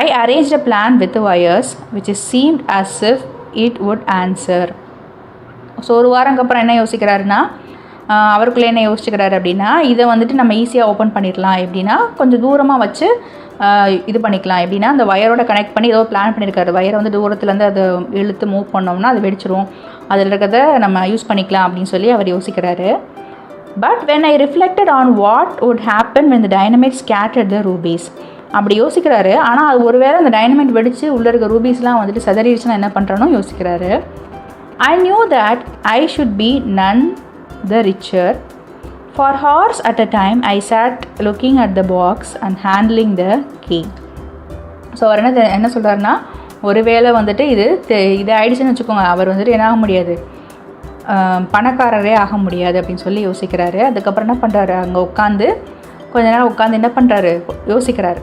I arranged a plan with the wires, which seemed as if it would answer. So ஒரு வாரங்க அப்புறம் என்ன யோசிக்கிறாருன்னா, அவருக்குள்ளே என்ன யோசிச்சுக்கிறாரு அப்படின்னா, இதை வந்துட்டு நம்ம ஈஸியாக ஓப்பன் பண்ணிடலாம். எப்படின்னா கொஞ்சம் தூரமாக வச்சு இது பண்ணிக்கலாம். எப்படின்னா அந்த வயரோட கனெக்ட் பண்ணி ஏதோ பிளான் பண்ணியிருக்காரு. வயரை வந்து தூரத்துலேருந்து அதை இழுத்து மூவ் பண்ணோம்னா அது வெடிச்சிரும், அதில் இருக்கிறத நம்ம யூஸ் பண்ணிக்கலாம் அப்படின்னு சொல்லி அவர் யோசிக்கிறாரு. But when I reflected on what would happen when the dynamite scattered the rupees, அப்படி யோசிக்கிறாரு. ஆனால் அது ஒருவேளை அந்த டைனமைட் வெடித்து உள்ளே இருக்க ரூபீஸ்லாம் வந்துட்டு செதறிடுச்சுன்னா என்ன பண்ணுறனோ யோசிக்கிறாரு. I knew that I should be none the richer. For hours at a time, I sat looking at the box and handling the key. So அவர் என்ன சொல்கிறாருன்னா, ஒருவேளை வந்துட்டு இது ஆயிடுச்சுன்னு வச்சுக்கோங்க, அவர் வந்துட்டு என்ன ஆக முடியாது, பணக்காரரே ஆக முடியாது அப்படின்னு சொல்லி யோசிக்கிறாரு. அதுக்கப்புறம் என்ன பண்ணுறாரு, அங்கே உட்காந்து கொஞ்ச நேரம் உட்காந்து என்ன பண்ணுறாரு யோசிக்கிறாரு.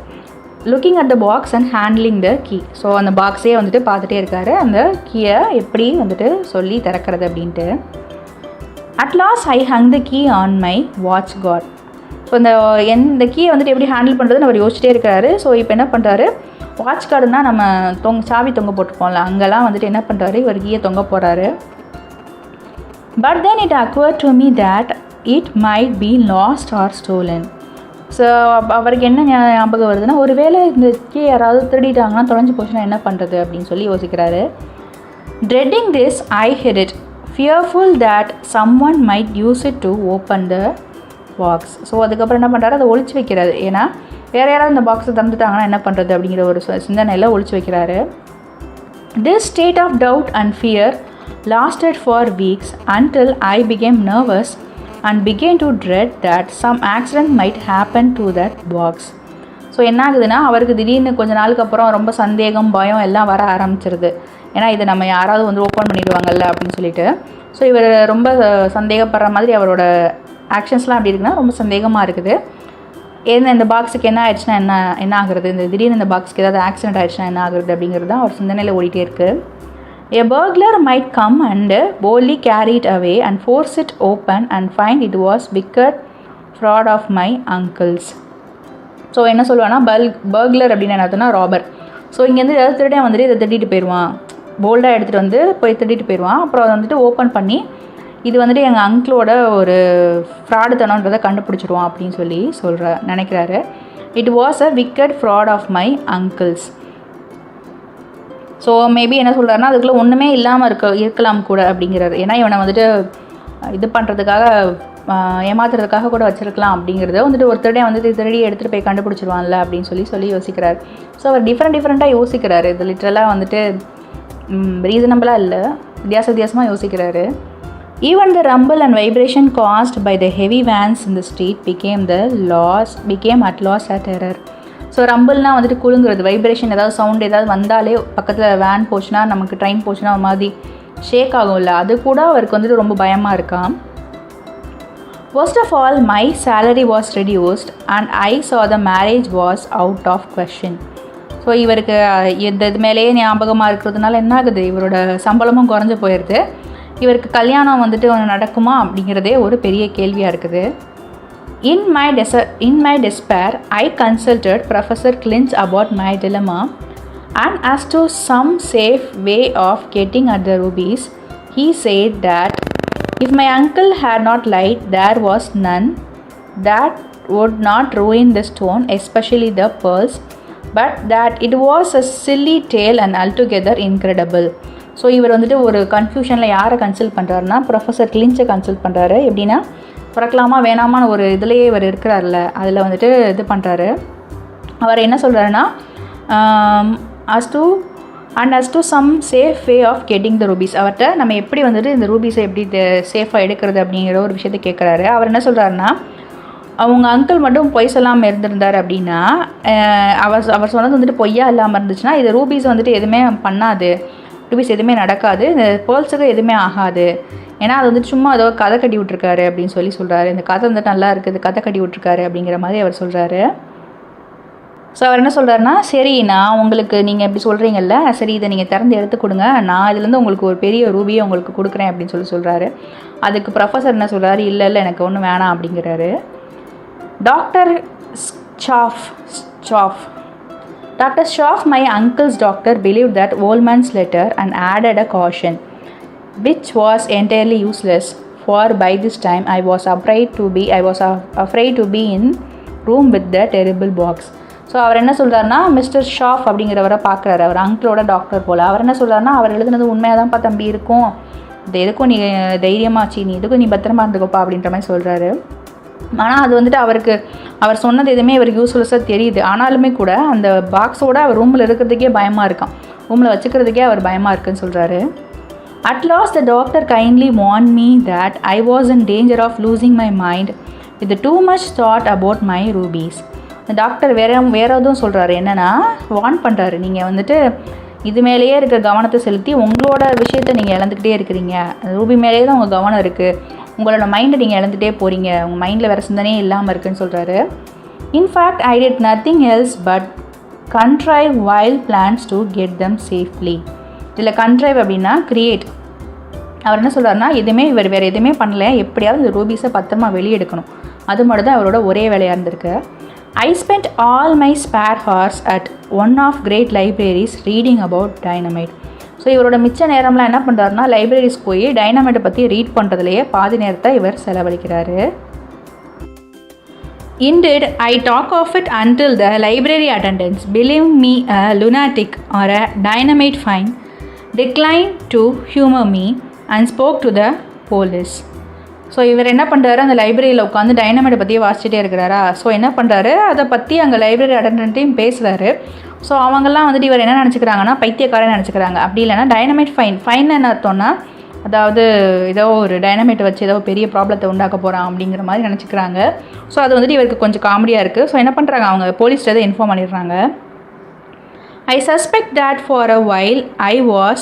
Looking at the box and handling the key. So அந்த பாக்ஸே வந்துட்டு பார்த்துட்டே இருக்காரு, அந்த கீயை எப்படி வந்துட்டு சொல்லி திறக்கிறது அப்படின்ட்டு. At last I hung the key on my watch guard. So இந்த கீயை வந்துட்டு எப்படி ஹேண்டில் பண்ணுறதுன்னு அவர் யோசிச்சிட்டே இருக்காரு. ஸோ இப்போ என்ன பண்ணுறாரு, வாட்ச் கார்டுனா நம்ம சாவி தொங்க போட்டுப்போம்ல, அங்கெல்லாம் வந்துட்டு என்ன பண்ணுறாரு, இவர் கீயை தொங்க போகிறாரு. But then it occurred to me that it might be lost or stolen. So அவருக்கு என்ன ஞாபகம் வருதுன்னா, ஒருவேளை இந்த கீயை யாராவது திருடிட்டாங்கன்னா தொலைஞ்சு போச்சுன்னா என்ன பண்ணுறது அப்படின்னு சொல்லி யோசிக்கிறாரு. Dreading this, I hid it, fearful that someone might use it to open the box. So அதுக்கப்புறம் என்ன பண்ணுறாரு, அதை ஒழிச்சு வைக்கிறாரு. ஏன்னா வேறு யாராவது இந்த பாக்ஸை தந்துட்டாங்கன்னா என்ன பண்ணுறது அப்படிங்கிற ஒரு சிந்தனையில் ஒழிச்சு வைக்கிறாரு. This state of doubt and fear lasted for weeks until I became nervous and began to dread that some accident might happen to that box. So என்ன ஆகுதுன்னா, அவருக்கு திடீர்னு கொஞ்ச நாளுக்கு அப்புறம் ரொம்ப சந்தேகம், பயம் எல்லாம் வர ஆரம்பிச்சிருது. ஏன்னா இதை நம்ம யாராவது வந்து ஓப்பன் பண்ணிடுவாங்கல்ல அப்படின்னு சொல்லிட்டு. ஸோ இவர் ரொம்ப சந்தேகப்படுற மாதிரி அவரோட ஆக்ஷன்ஸ்லாம் எப்படி இருக்குன்னா ரொம்ப சந்தேகமாக இருக்குது. இந்த பாக்ஸுக்கு என்ன ஆயிடுச்சுன்னா என்ன ஆகுறது, இந்த திடீர்னு இந்த பாக்ஸுக்கு ஏதாவது ஆக்சிடென்ட் ஆயிடுச்சுன்னா என்ன ஆகுறது அப்படிங்கிறது தான் அவர் சிந்தனையில் ஓடிட்டே இருக்குது. A burglar might come and boldly carry it away and force it open and find it was wicked fraud of my uncles. So என்ன சொல்லுவான்னா, பர்க்லர் அப்படின்னு என்னதுன்னா ராபர். ஸோ இங்கேருந்து ஏதாவது திருடன் வந்துட்டு இதை திருடிட்டு போயிடுவான், போல்டாக எடுத்துகிட்டு வந்து போய் திருடிட்டு போயிடுவான். அப்புறம் அதை வந்துட்டு ஓப்பன் பண்ணி இது வந்துட்டு எங்கள் அங்கிளோட ஒரு ஃப்ராடுத்தனன்றதை கண்டுபிடிச்சிடுவான் அப்படின்னு சொல்லி நினைக்கிறாரு. It was a wicked fraud of my uncle's. So maybe என்ன சொல்கிறாருன்னா, அதுக்குள்ளே ஒன்றுமே இல்லாமல் இருக்கலாம் கூட அப்படிங்கிறாரு. ஏன்னா இவனை வந்துட்டு இது பண்ணுறதுக்காக ஏமாத்துறதுக்காக கூட வச்சுருக்கலாம் அப்படிங்கிறத வந்துட்டு ஒரு திருடே வந்துட்டு திருடி எடுத்துகிட்டு போய் கண்டுபிடிச்சிருவான்ல அப்படின்னு சொல்லி யோசிக்கிறார். ஸோ அவர் டிஃப்ரெண்ட்டாக யோசிக்கிறாரு. இது லிட்ரலாக வந்துட்டு ரீசனபிளாக இல்லை, வித்தியாசமாக யோசிக்கிறாரு. Even the rumble and vibration caused by the heavy vans in the street became at loss a terror. So ரம்பிள்னால் வந்துட்டு குலுங்குறது, வைப்ரேஷன் ஏதாவது சவுண்ட் ஏதாவது வந்தாலே பக்கத்தில் வேன் போச்சுன்னா, நமக்கு ட்ரெயின் போச்சுன்னா ஒரு மாதிரி ஷேக் ஆகும்ல, அது கூட அவருக்கு வந்துட்டு ரொம்ப பயமாக இருக்கான். First of all, my salary was reduced and I saw the marriage was out of question. So இவருக்கு இது மேலேயே ஞாபகமாக இருக்கிறதுனால என்ன ஆகுது, இவரோட சம்பளமும் குறைஞ்சி போயிடுது. இவருக்கு கல்யாணம் வந்துட்டு நடக்குமா அப்படிங்கிறதே ஒரு பெரிய கேள்வியாக இருக்குது. In my despair, I consulted Professor Clinch about my dilemma and as to some safe way of getting at the rubies. He said that if my uncle had not lied, there was none that would not ruin the stone, especially the pearls, but that it was a silly tale and altogether incredible. So இவர் வந்துட்டு ஒரு கன்ஃபியூஷனில் யாரை consult பண்ணுறாருன்னா, professor கிளின்ச்சை consult பண்ணுறாரு. எப்படின்னா பிறக்கலாமா வேணாமான்னு ஒரு இதுலேயே இவர் இருக்கிறார்ல, அதில் வந்துட்டு இது பண்ணுறாரு. அவர் என்ன சொல்கிறாருன்னா as to some safe way of getting the rubies. அவர்கிட்ட நம்ம எப்படி வந்துட்டு இந்த ரூபீஸை எப்படி சேஃபாக எடுக்கிறது அப்படிங்கிற ஒரு விஷயத்தை கேட்குறாரு. அவர் என்ன சொல்கிறாருன்னா, அவங்க அங்கிள் மட்டும் பொய் சொல்லாமல் இருந்திருந்தார் அப்படின்னா, அவர் சொன்னது வந்துட்டு பொய்யா இல்லாமல் இருந்துச்சுன்னா, இது ரூபீஸ் வந்துட்டு எதுவுமே பண்ணாது, ரூபீஸ் எதுவுமே நடக்காது, இந்த பேர்ல்ஸுக்கு எதுவுமே ஆகாது. ஏன்னா அது வந்துட்டு சும்மா ஏதோ கதை கட்டி விட்ருக்காரு அப்படின்னு சொல்கிறாரு. இந்த கதை வந்துட்டு நல்லா இருக்குது, கதை கட்டி விட்ருக்காரு அப்படிங்கிற மாதிரி அவர் சொல்கிறாரு. ஸோ அவர் என்ன சொல்கிறாருன்னா, சரி நான் உங்களுக்கு நீங்கள் எப்படி சொல்கிறீங்கல்ல, சரி இதை நீங்கள் திறந்து எடுத்து கொடுங்க, நான் இதுலேருந்து உங்களுக்கு ஒரு பெரிய ரூபியை உங்களுக்கு கொடுக்குறேன் அப்படின்னு சொல்கிறாரு. அதுக்கு ப்ரொஃபஸர் என்ன சொல்கிறாரு, இல்லை எனக்கு ஒன்றும் வேணாம் அப்படிங்கிறாரு. Doctor shop my uncle's doctor believed that old man's letter and added a caution which was entirely useless, for by this time I was afraid to be in room with the terrible box. So அவர் என்ன சொல்கிறாருன்னா, mister shop அப்படிங்கிறவரை பார்க்குறாரு, அவர் அங்கிளோட doctor போல். அவர் என்ன சொல்கிறாருன்னா, அவர் எழுதுனது உண்மையாக தான்ப்பா தம்பி இருக்கும், இது எதுக்கும் நீ தைரியமாச்சு, நீ எதுக்கும் நீ பத்திரமா இருந்துக்கோப்பா அப்படின்ற மாதிரி சொல்கிறாரு. ஆனால் அது வந்துட்டு அவர் சொன்னது எதுவுமே இவருக்கு யூஸ்ஃபுல்லஸாக தெரியுது. ஆனாலுமே கூட அந்த பாக்ஸோடு அவர் ரூமில் இருக்கிறதுக்கே பயமாக இருக்கான், ரூமில் வச்சுக்கிறதுக்கே அவர் பயமாக இருக்குன்னு சொல்கிறாரு. At last the doctor kindly warned me that I was in danger of losing my mind with too much thought about my rubies. இந்த டாக்டர் வேற எதுவும் சொல்கிறாரு, என்னென்னா வார்ன் பண்ணுறாரு, நீங்கள் வந்துட்டு இது மேலேயே இருக்க கவனத்தை செலுத்தி உங்களோட விஷயத்தை நீங்கள் இழந்துக்கிட்டே இருக்கிறீங்க, ரூபி மேலேயே தான் உங்கள் கவனம் இருக்குது, உங்களோட மைண்டை நீங்கள் இழந்துகிட்டே போகிறீங்க, உங்கள் மைண்டில் வேறு சிந்தனையே இல்லாமல் இருக்குன்னு சொல்கிறாரு. In fact I did nothing else but contrive wild plans to get them safely. இதில் கண்ட்ரைவ் அப்படின்னா கிரியேட். அவர் என்ன சொல்கிறாருன்னா, இவர் வேறு எதுவுமே பண்ணல, எப்படியாவது இந்த ரூபீஸை பத்திரமா வெளியே எடுக்கணும், அது மட்டும் தான் அவரோட ஒரே வேலையாக இருந்திருக்கு. I spent all my spare hours at one of great libraries reading about dynamite. So இவரோட மிச்ச நேரம்லாம் என்ன பண்ணுறாருனா, லைப்ரரிஸ் போய் டைனமைட்டை பற்றி ரீட் பண்ணுறதுலையே பாதி நேரத்தை இவர் செலவழிக்கிறாரு. Indeed, I talk of it until the library attendants believe me a lunatic or a dynamite fiend, declined to humor me and spoke to the police. So இவர் என்ன பண்ணுறாரு, அந்த லைப்ரரியில் உட்காந்து டைனமைட்டை பற்றியே வாசிச்சுட்டே இருக்கிறாரா. ஸோ என்ன பண்ணுறாரு, அதை பற்றி அங்கே லைப்ரரி அட்டெண்டன்ட்டையும் பேசுகிறாரு. ஸோ அவங்கெல்லாம் வந்துட்டு இவர் என்ன நினச்சிக்கிறாங்கன்னா, பைத்தியக்காரன் நினச்சிக்கிறாங்க. அப்படி இல்லைனா டைனமைட் ஃபைன் என்ன அர்த்தம்னா, அதாவது ஏதோ ஒரு டைனமைட்டை வச்சு ஏதோ பெரிய ப்ராப்ளத்தை உண்டாக்க போகிறான் அப்படிங்கிற மாதிரி நினச்சிக்கிறாங்க. ஸோ அது வந்துட்டு இவருக்கு கொஞ்சம் காமெடியாக இருக்குது. ஸோ என்ன பண்ணுறாங்க, அவங்க போலீஸ்கிட்ட அதை இன்ஃபார்ம் பண்ணிடுறாங்க. I suspect that for a while I was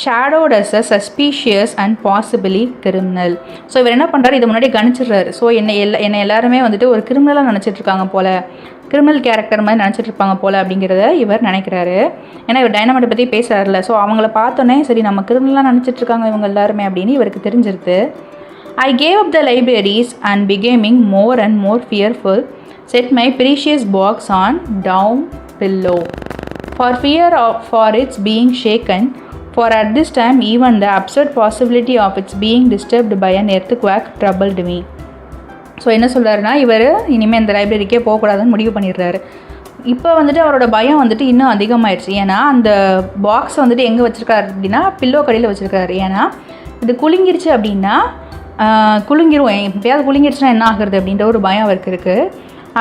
shadowed as a suspicious and possibly criminal. So இவர் என்ன பண்ணுறாரு, இதை முன்னாடி கணிச்சிடுறாரு. ஸோ என்னை எல்லாருமே வந்துட்டு ஒரு கிரிமினலாக நினச்சிட்ருக்காங்க போல், கிரிமினல் கேரக்டர் மாதிரி நினச்சிட்ருப்பாங்க போல் அப்படிங்கிறத இவர் நினைக்கிறாரு. ஏன்னா இவர் டைனமைட்டை பற்றி பேசுகிறாருல. ஸோ அவங்கள பார்த்தோன்னே சரி நம்ம கிரிமினலாக நினச்சிட்ருக்காங்க இவங்க எல்லாருமே அப்படின்னு இவருக்கு தெரிஞ்சிருது. I gave up the libraries and becoming more and more fearful, set my precious box on down pillow for fear for its being shaken, for at this time even the absurd possibility of its being disturbed by an earthquake troubled me. So என்ன சொல்கிறாருன்னா, இவர் இனிமேல் இந்த லைப்ரரிக்கே போகக்கூடாதுன்னு முடிவு பண்ணிடுறாரு. இப்போ வந்துட்டு அவரோட பயம் வந்துட்டு இன்னும் அதிகமாகிடுச்சு. ஏன்னா அந்த பாக்ஸை வந்துட்டு எங்கே வச்சுருக்காரு அப்படின்னா, பில்லோ கடையில் வச்சுருக்காரு. ஏன்னா இது குலுங்கிருச்சு அப்படின்னா குலுங்கிரும், எப்பயாவது குலுங்கிருச்சுன்னா என்ன ஆகுறது அப்படின்ற ஒரு பயம் அவருக்கு இருக்குது.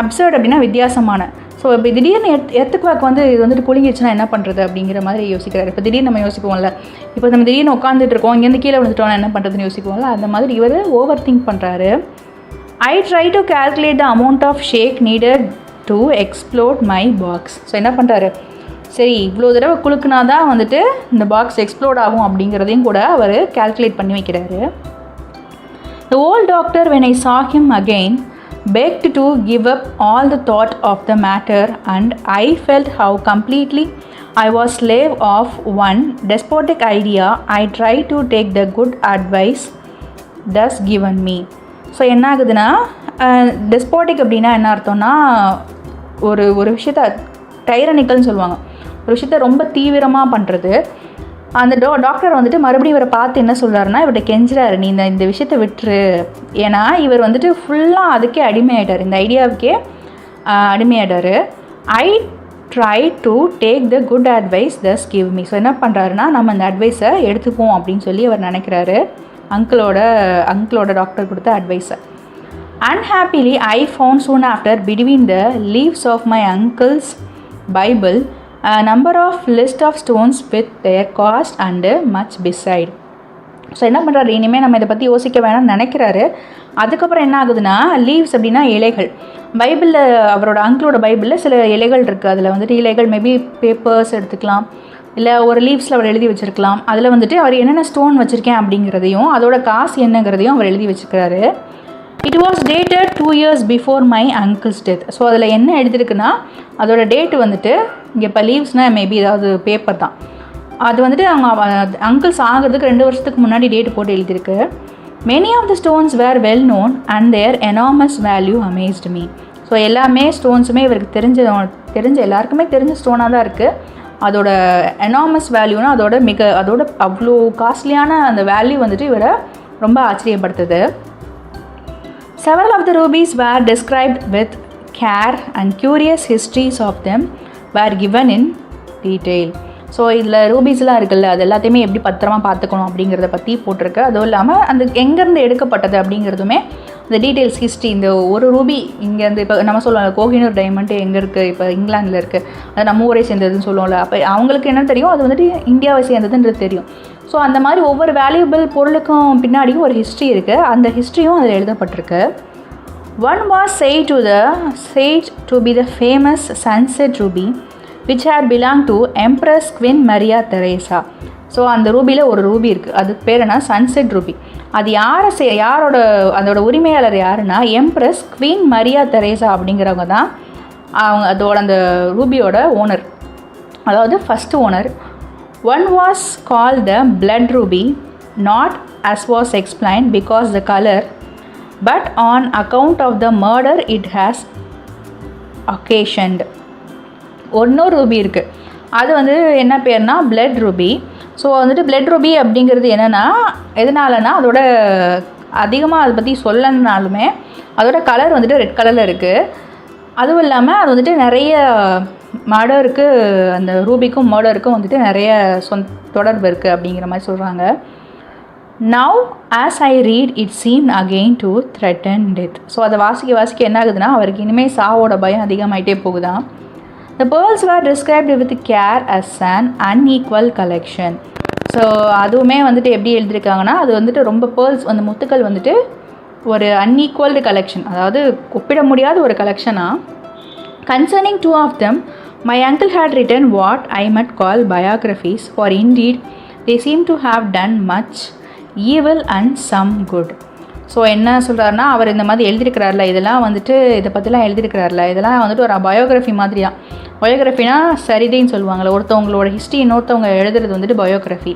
அப்சர்ட் அப்படின்னா வித்தியாசமான. ஸோ இப்போ திடீர்னு எர்த்துக்குவாக்கு வந்து இது வந்துட்டு குலுங்கிடுச்சுன்னா என்ன பண்ணுறது அப்படிங்கிற மாதிரி யோசிக்கிறாரு. இப்போ திடீர்னு நம்ம யோசிப்போம்ல, இப்போ நம்ம திடீர்னு உட்காந்துட்டு இருக்கோம், இங்கேருந்து கீழே விழுந்துட்டோம்னா என்ன பண்ணுறதுன்னு யோசிப்போம்ல, அந்த மாதிரி இவர் ஓவர் திங்க் பண்ணுறாரு. I try to calculate the amount of shake needed to explode my box. So என்ன பண்ணுறாரு, சரி இவ்வளோ தடவை குலுக்குனா தான் வந்துட்டு இந்த பாக்ஸ் எக்ஸ்ப்ளோட் ஆகும் அப்படிங்கிறதையும் கூட அவர் கால்குலேட் பண்ணி வைக்கிறாரு. The old doctor, when I saw him again, begged to give up all the thought of the matter, and I felt how completely I was slave of one despotic idea. I tried to take the good advice thus given me. So என்ன ஆகுதுன்னா, டெஸ்பாட்டிக் அப்படின்னா என்ன அர்த்தம்னா, ஒரு விஷயத்த டைரனிக்கல்னு சொல்லுவாங்க, ஒரு விஷயத்த ரொம்ப தீவிரமாக பண்ணுறது. அந்த டாக்டர் வந்துட்டு மறுபடியும் இவரை பார்த்து என்ன சொல்கிறாருன்னா, இவர்கிட்ட கெஞ்சுறாரு, நீ இந்த விஷயத்தை விட்டுரு. ஏன்னா இவர் வந்துட்டு ஃபுல்லாக அதுக்கே அடிமையாயிட்டார், இந்த ஐடியாவுக்கே அடிமையாயிட்டார். I try to take the good advice thus give me. So என்ன பண்ணுறாருன்னா, நம்ம அந்த அட்வைஸை எடுத்துப்போம் அப்படின்னு சொல்லி அவர் நினைக்கிறாரு, அங்கிளோட டாக்டர் கொடுத்த அட்வைஸை. Unhappily, I found soon after between the leaves of my uncle's Bible a number of list of stones with their cost and much beside. So என்ன பண்ணுறாரு, இனிமேல் நம்ம இதை பற்றி யோசிக்க வேணாம்னு நினைக்கிறாரு. அதுக்கப்புறம் என்ன ஆகுதுன்னா, லீவ்ஸ் அப்படின்னா இலைகள். பைபிளில் அவரோட அங்கிளோட பைபிளில் சில இலைகள் இருக்குது. அதில் வந்துட்டு இலைகள் மேபி பேப்பர்ஸ் எடுத்துக்கலாம், இல்லை ஒரு லீவ்ஸில் அவர் எழுதி வச்சுருக்கலாம். அதில் வந்துட்டு அவர் என்னென்ன ஸ்டோன் வச்சுருக்கேன் அப்படிங்கிறதையும் அதோட காசு என்னங்கிறதையும் அவர் எழுதி வச்சுருக்காரு. It was dated 2 years before my uncle's death. So அதில் என்ன எழுதியிருக்குன்னா, அதோட டேட்டு வந்துட்டு இங்கே இப்போ லீவ்ஸ்னால் மேபி ஏதாவது பேப்பர் தான். அது வந்துட்டு அவங்க அங்கிள்ஸ் ஆகிறதுக்கு 2 வருஷத்துக்கு முன்னாடி டேட்டு போட்டு எழுதியிருக்கு. Many of the stones were well known and their enormous value amazed me. So எல்லாமே ஸ்டோன்ஸுமே இவருக்கு தெரிஞ்ச எல்லாருக்குமே தெரிஞ்ச ஸ்டோனாக தான் இருக்குது. அதோட எனாமஸ் வேல்யூனா அதோட அவ்வளோ காஸ்ட்லியான அந்த வேல்யூ வந்துட்டு இவரை ரொம்ப ஆச்சரியப்படுத்துது. Several of the rubies were described with care and curious histories of them were given in detail. So இதில் ரூபீஸ்லாம் இருக்குல்ல, அது எல்லாத்தையுமே எப்படி பத்திரமா பார்த்துக்கணும் அப்படிங்கிறத பற்றி போட்டிருக்கு. அதுவும் இல்லாமல் அந்த எங்கேருந்து எடுக்கப்பட்டது அப்படிங்கிறதுமே இந்த டீட்டெயில்ஸ் ஹிஸ்ட்ரி. இந்த ஒரு ரூபி இங்கேருந்து இப்போ நம்ம சொல்லுவோம் கோஹினூர் டைமண்ட் எங்கே இருக்குது, இப்போ இங்கிலாந்தில் இருக்குது, அது நம்ம ஊரை சேர்ந்ததுன்னு சொல்லுவோம்ல. அப்போ அவங்களுக்கு என்ன தெரியும், அது வந்துட்டு இந்தியாவை சேர்ந்ததுன்றது தெரியும். ஸோ அந்த மாதிரி ஒவ்வொரு வேல்யூபிள் பொருளுக்கும் பின்னாடியும் ஒரு ஹிஸ்ட்ரி இருக்குது. அந்த ஹிஸ்ட்ரியும் அதில் எழுதப்பட்டிருக்கு. One was said to be the famous sunset ruby which had belonged to Empress Queen Maria Theresa. So அந்த ரூபியில் ஒரு ரூபி இருக்குது, அதுக்கு பேர் என்ன, சன்செட் ரூபி. அது அதோட உரிமையாளர் யாருன்னா எம்ப்ரஸ் குவீன் மரியா தெரேசா அப்படிங்கிறவங்க தான் அதோட அந்த ரூபியோட ஓனர், அதாவது first owner. One was called the blood ruby, not as was explained because the color, but on account of the murder it has occasioned. இன்னொரு ரூபி இருக்குது, அது வந்து என்ன பேர்னா பிளட் ரூபி. ஸோ வந்துட்டு பிளட் ரூபி அப்படிங்கிறது என்னென்னா எதனாலனா அதோட அதிகமாக அதை பற்றி சொல்லனாலுமே அதோட கலர் வந்துட்டு ரெட் கலரில் இருக்குது. அதுவும் இல்லாமல் அது வந்துட்டு நிறைய மர்டருக்கு, அந்த ரூபிக்கும் மர்டருக்கும் வந்துட்டு நிறைய தொடர்பு இருக்குது அப்படிங்கிற மாதிரி சொல்கிறாங்க. Now as I read it seemed again to threaten death. So அதை வாசிக்க என்ன ஆகுதுன்னா அவருக்கு இனிமேல் சாவோட பயம் அதிகமாகிட்டே போகுதான். The pearls were described with care as an unequal collection. So அதுவுமே வந்துட்டு எப்படி எழுதியிருக்காங்கன்னா, அது வந்துட்டு ரொம்ப பேர்ல்ஸ் அந்த முத்துக்கள் வந்துட்டு ஒரு அன்ஈக்குவல்டு கலெக்ஷன், அதாவது ஒப்பிட முடியாத ஒரு கலெக்ஷனாக. Concerning 2 of them, my uncle had written what I might call biographies, for indeed they seem to have done much evil and some good. So என்ன சொல்கிறாருன்னா, அவர் இந்த மாதிரி எழுதியிருக்கிறார்ல, இதெல்லாம் வந்துட்டு இதை பற்றிலாம் எழுதியிருக்கிறார்ல, இதெல்லாம் வந்துட்டு ஒரு பயோகிராஃபி மாதிரியா. பயோகிராஃபினா சரிதைன்னு சொல்லுவாங்கள்ல, ஒருத்தவங்களோட ஹிஸ்ட்ரி இன்னொருத்தவங்க எழுதுறது வந்துட்டு பயோகிராஃபி.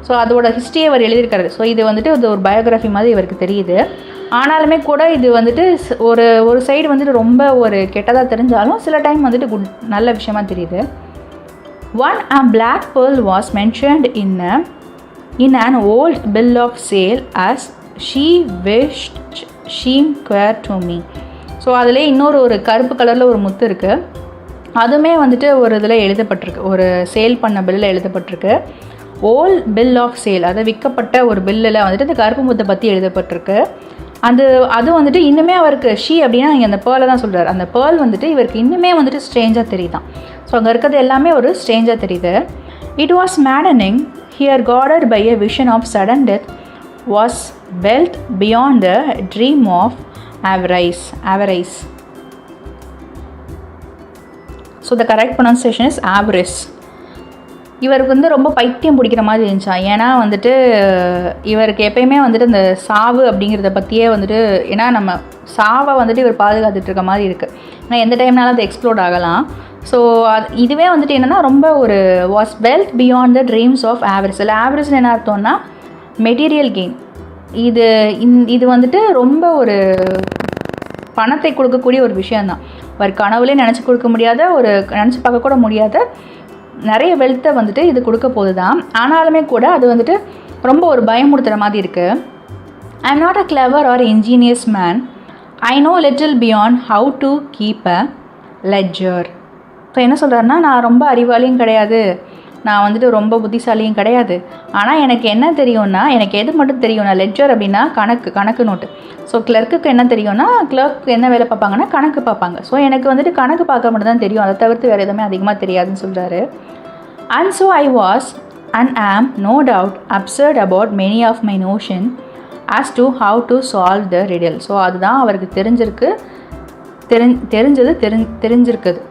ஸோ அதோட ஹிஸ்ட்ரியை அவர் எழுதியிருக்காரு. ஸோ இது வந்துட்டு இது ஒரு பயோகிராஃபி மாதிரி இவருக்கு தெரியுது. ஆனாலுமே கூட இது வந்துட்டு ஒரு சைடு வந்துட்டு ரொம்ப ஒரு கெட்டதாக தெரிஞ்சாலும் சில டைம் வந்துட்டு நல்ல விஷயமா தெரியுது. A black pearl was mentioned in an old bill of sale as she wished she were to me. So அதில் ஒரு கருப்பு கலரில் ஒரு முத்து இருக்குது. அதுவுமே வந்துட்டு ஒரு இதில் எழுதப்பட்டிருக்கு, ஒரு சேல் பண்ண பில்லில் எழுதப்பட்டிருக்கு. ஓல்ட் பில் ஆஃப் சேல், அதை விற்கப்பட்ட ஒரு பில்லில் வந்துட்டு இந்த கருப்பு முத்தை பற்றி எழுதப்பட்டிருக்கு. அது வந்துட்டு இன்னுமே அவருக்கு ஷீ அப்படின்னா இங்கே அந்த பேர்லை தான் சொல்கிறார். அந்த பேர்ல் வந்துட்டு இவருக்கு இன்னுமே வந்துட்டு ஸ்ட்ரேஞ்சாக தெரியுதான். ஸோ அங்கே இருக்கிறது எல்லாமே ஒரு ஸ்ட்ரேஞ்சாக தெரியுது. It was maddening, here guarded by a vision of sudden death, was wealth beyond the dream of avarice. So the correct pronunciation is avarice. இவருக்கு வந்து ரொம்ப பைத்தியம் பிடிக்கிற மாதிரி இருந்துச்சா. ஏன்னா வந்துட்டு இவருக்கு எப்பயுமே வந்துட்டு இந்த சாவு அப்படிங்கிறத பற்றியே வந்துட்டு, ஏன்னா நம்ம சாவை வந்துட்டு இவர் பாதுகாத்துட்டு இருக்க மாதிரி இருக்குது. ஏன்னா எந்த டைம்னாலும் அது எக்ஸ்ப்ளோர்ட் ஆகலாம். ஸோ இதுவே வந்துட்டு என்னென்னா ரொம்ப ஒரு vast wealth beyond the dreams of average. இல்லை ஆவரேஜ்னு என்ன அர்த்தம்னா மெட்டீரியல் கெயின். இது வந்துட்டு ரொம்ப ஒரு பணத்தை கொடுக்கக்கூடிய ஒரு விஷயந்தான். அவர் கனவுலே நினச்சி கொடுக்க முடியாத, ஒரு நினச்சி பார்க்கக்கூட முடியாத நிறைய வெல்த்தை வந்துட்டு இது கொடுக்க போது தான். ஆனாலுமே கூட அது வந்துட்டு ரொம்ப ஒரு பயமுறுத்துகிற மாதிரி இருக்குது. I am not a clever or ingenious man. I know little beyond how to keep a ledger. So என்ன சொல்கிறாருன்னா, நான் ரொம்ப அறிவாளியும் கிடையாது, நான் வந்துட்டு ரொம்ப புத்திசாலியும் கிடையாது. ஆனால் எனக்கு என்ன தெரியும்னா, எனக்கு எது மட்டும் தெரியும்னா, லெட்ஜர் அப்படின்னா கணக்கு நோட்டு. ஸோ கிளர்க்குக்கு என்ன தெரியும்னா, கிளர்க்கு என்ன வேலை பார்ப்பாங்கன்னா கணக்கு பார்ப்பாங்க. ஸோ எனக்கு வந்துட்டு கணக்கு பார்க்க மட்டும் தான் தெரியும், அதை தவிர்த்து வேறு எதுவுமே அதிகமாக தெரியாதுன்னு சொல்கிறாரு. And so I was and am no doubt absurd about many of my notion as to how to solve the riddle. So அதுதான் அவருக்கு தெரிஞ்சிருக்குது.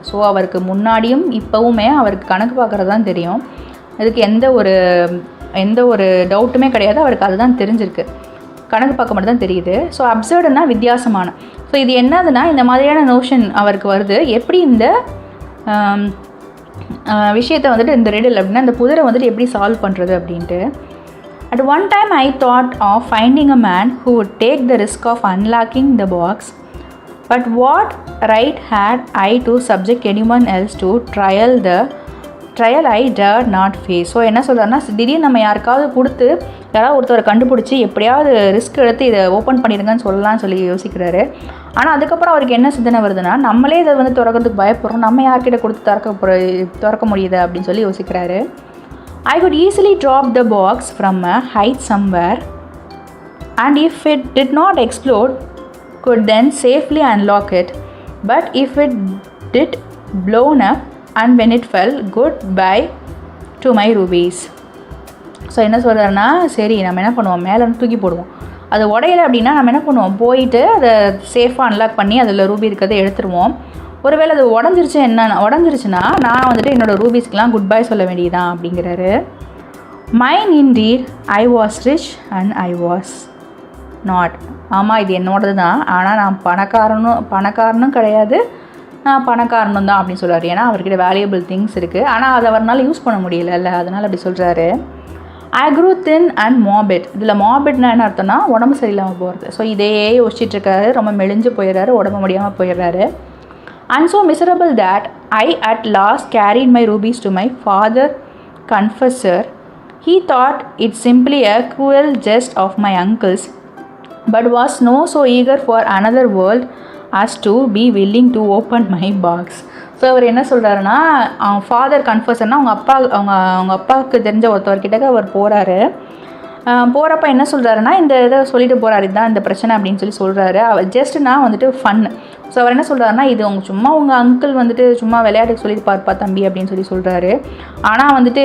ஸோ அவருக்கு முன்னாடியும் இப்போவுமே அவருக்கு கணக்கு பார்க்குறது தான் தெரியும். அதுக்கு எந்த ஒரு டவுட்டுமே கிடையாது. அவருக்கு அதுதான் தெரிஞ்சிருக்கு, கணக்கு பார்க்க மட்டும் தான் தெரியுது. ஸோ அப்சர்டுன்னா வித்தியாசமான. ஸோ இது என்னதுன்னா, இந்த மாதிரியான நோஷன் அவருக்கு வருது. எப்படி இந்த விஷயத்தை வந்துட்டு, இந்த ரிடில் அப்படின்னா இந்த புதிரை வந்துட்டு எப்படி சால்வ் பண்ணுறது அப்படின்ட்டு. At one time I thought of finding a man who would take the risk of unlocking the box. But what right had I to subject anyone else to trial I dare not face? So என்ன சொல்கிறாருன்னா, திடீர்னு நம்ம யாருக்காவது கொடுத்து யாராவது ஒருத்தரை கண்டுபிடிச்சி எப்படியாவது ரிஸ்க் எடுத்து இதை ஓப்பன் பண்ணிடுங்கன்னு சொல்லி யோசிக்கிறாரு. ஆனால் அதுக்கப்புறம் அவருக்கு என்ன சிந்தனை வருதுன்னா, நம்மளே இதை வந்து திறக்கிறதுக்கு பயப்படுறோம், நம்ம யார்கிட்ட கொடுத்து திறக்க முடியுது அப்படின்னு சொல்லி யோசிக்கிறாரு. I could easily drop the box from a height somewhere, and if it did not explode, could then safely unlock it. But if it did blown up, and when it fell, goodbye to my rubies. So என்ன சொல்கிறாருன்னா, சரி நம்ம என்ன பண்ணுவோம், மேலே தூக்கி போடுவோம். அது உடையலை அப்படின்னா நம்ம என்ன பண்ணுவோம், போயிட்டு அதை சேஃபாக அன்லாக் பண்ணி அதில் ரூபி இருக்கிறத எடுத்துருவோம். ஒருவேளை அது உடஞ்சிருச்சுன்னா நான் வந்துட்டு என்னோடய ரூபீஸ்க்கெலாம் குட் பை சொல்ல வேண்டியதான் அப்படிங்கிறாரு. Mine indeed I was rich and I was not. ஆமாம், இது என்னோடது தான், ஆனால் நான் பணக்காரனும் கிடையாது, நான் பணக்காரனும் தான் அப்படின்னு சொல்கிறாரு. ஏன்னா அவர்கிட்ட வேல்யூபிள் திங்ஸ் இருக்குது, ஆனால் அதை அவரால் யூஸ் பண்ண முடியல, அதனால் அப்படி சொல்கிறாரு. I grew thin and morbid. இதில் மாபிட்னா என்ன அர்த்தம்னா உடம்பு சரியில்லாமல் போகிறது. ஸோ இதையே யோசிச்சுட்ருக்காரு, ரொம்ப மெலிஞ்சு போயிடுறாரு, உடம்பு முடியாமல் போயிடுறாரு. And so miserable that I at last carried my rubies to my father confessor. He thought it simply a cruel jest of my uncle's, but was no so eager for another world as to be willing to open my box. So அவர் என்ன சொல்கிறாருன்னா, அவங்க father கன்ஃபர்சர்னால் அவங்க அப்பாவுக்கு தெரிஞ்ச ஒருத்தவர்கிட்ட அவர் போகிறப்ப என்ன சொல்கிறாருன்னா, இந்த இதை சொல்லிட்டு போகிறாரு, இதுதான் இந்த பிரச்சனை அப்படின்னு சொல்கிறாரு. அவர் ஜஸ்ட்னா வந்துட்டு ஃபன்னு. ஸோ அவர் என்ன சொல்கிறாருன்னா, இது உங்கள் அங்கிள் வந்துட்டு சும்மா விளையாட்டுக்கு சொல்லிட்டு பார்ப்பா தம்பி அப்படின்னு சொல்கிறாரு. ஆனால் வந்துட்டு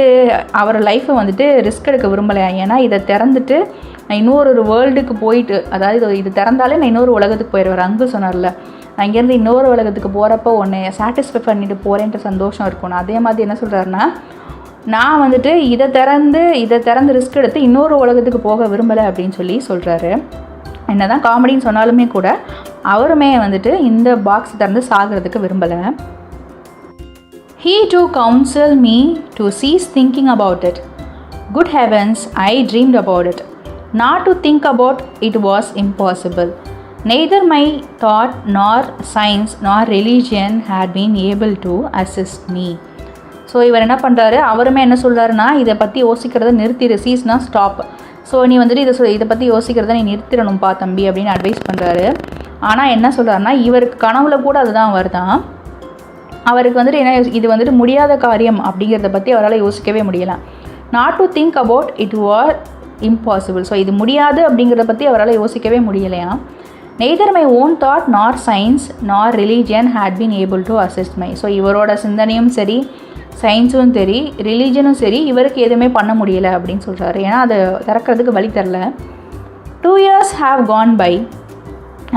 அவர் லைஃப்பை வந்துட்டு ரிஸ்க் எடுக்க விரும்பலையா. ஏன்னா இதை திறந்துட்டு நான் இன்னொரு வேர்ல்டுக்கு போயிட்டு, அதாவது இது திறந்தாலே நான் இன்னொரு உலகத்துக்கு போயிடுவார். அங்கிள் சொன்னார்ல, நான் இங்கேருந்து இன்னொரு உலகத்துக்கு போகிறப்போ உன்னை சாட்டிஸ்ஃபை பண்ணிட்டு போகிறேன்ற சந்தோஷம் இருக்கணும். அதே மாதிரி என்ன சொல்கிறாருன்னா, நான் வந்துட்டு இதை திறந்து ரிஸ்க் எடுத்து இன்னொரு உலகத்துக்கு போக விரும்பலை அப்படின்னு சொல்கிறாரு. என்ன தான் காமெடின்னு சொன்னாலுமே கூட அவருமே வந்துட்டு இந்த பாக்ஸ் திறந்து சாகிறதுக்கு விரும்பலை. He too counseled me to cease thinking about it. Good heavens, I dreamed about it. Not to think about it was impossible. Neither my thought nor science nor religion had been able to assist me. So இவர் என்ன பண்ணுறாரு, அவருமே என்ன சொல்கிறாருன்னா, இதை பற்றி யோசிக்கிறத நிறுத்திடு, சீஸ்னா stop. So நீ வந்துட்டு இதை பற்றி யோசிக்கிறத நீ நிறுத்திடணும்ப்பா தம்பி அப்படின்னு அட்வைஸ் பண்ணுறாரு. ஆனால் என்ன சொல்கிறாருன்னா, இவருக்கு கனவுல கூட அதுதான் வருதான். அவருக்கு வந்துட்டு என்ன, இது வந்துட்டு முடியாத காரியம் அப்படிங்கிறத பற்றி அவரால் யோசிக்கவே முடியலாம். Not to think about it was impossible. So இது முடியாது அப்படிங்கிறத பற்றி அவரால் யோசிக்கவே முடியலையா. Neither my own thought nor science nor religion had been able to assist my. So இவரோட சிந்தனையும் சரி, சயின்ஸும் சரி, ரிலீஜனும் சரி, இவருக்கு எதுவுமே பண்ண முடியலை அப்படின்னு சொல்கிறாரு. ஏன்னா அதை திறக்கிறதுக்கு வழி தரல. 2 years have gone by.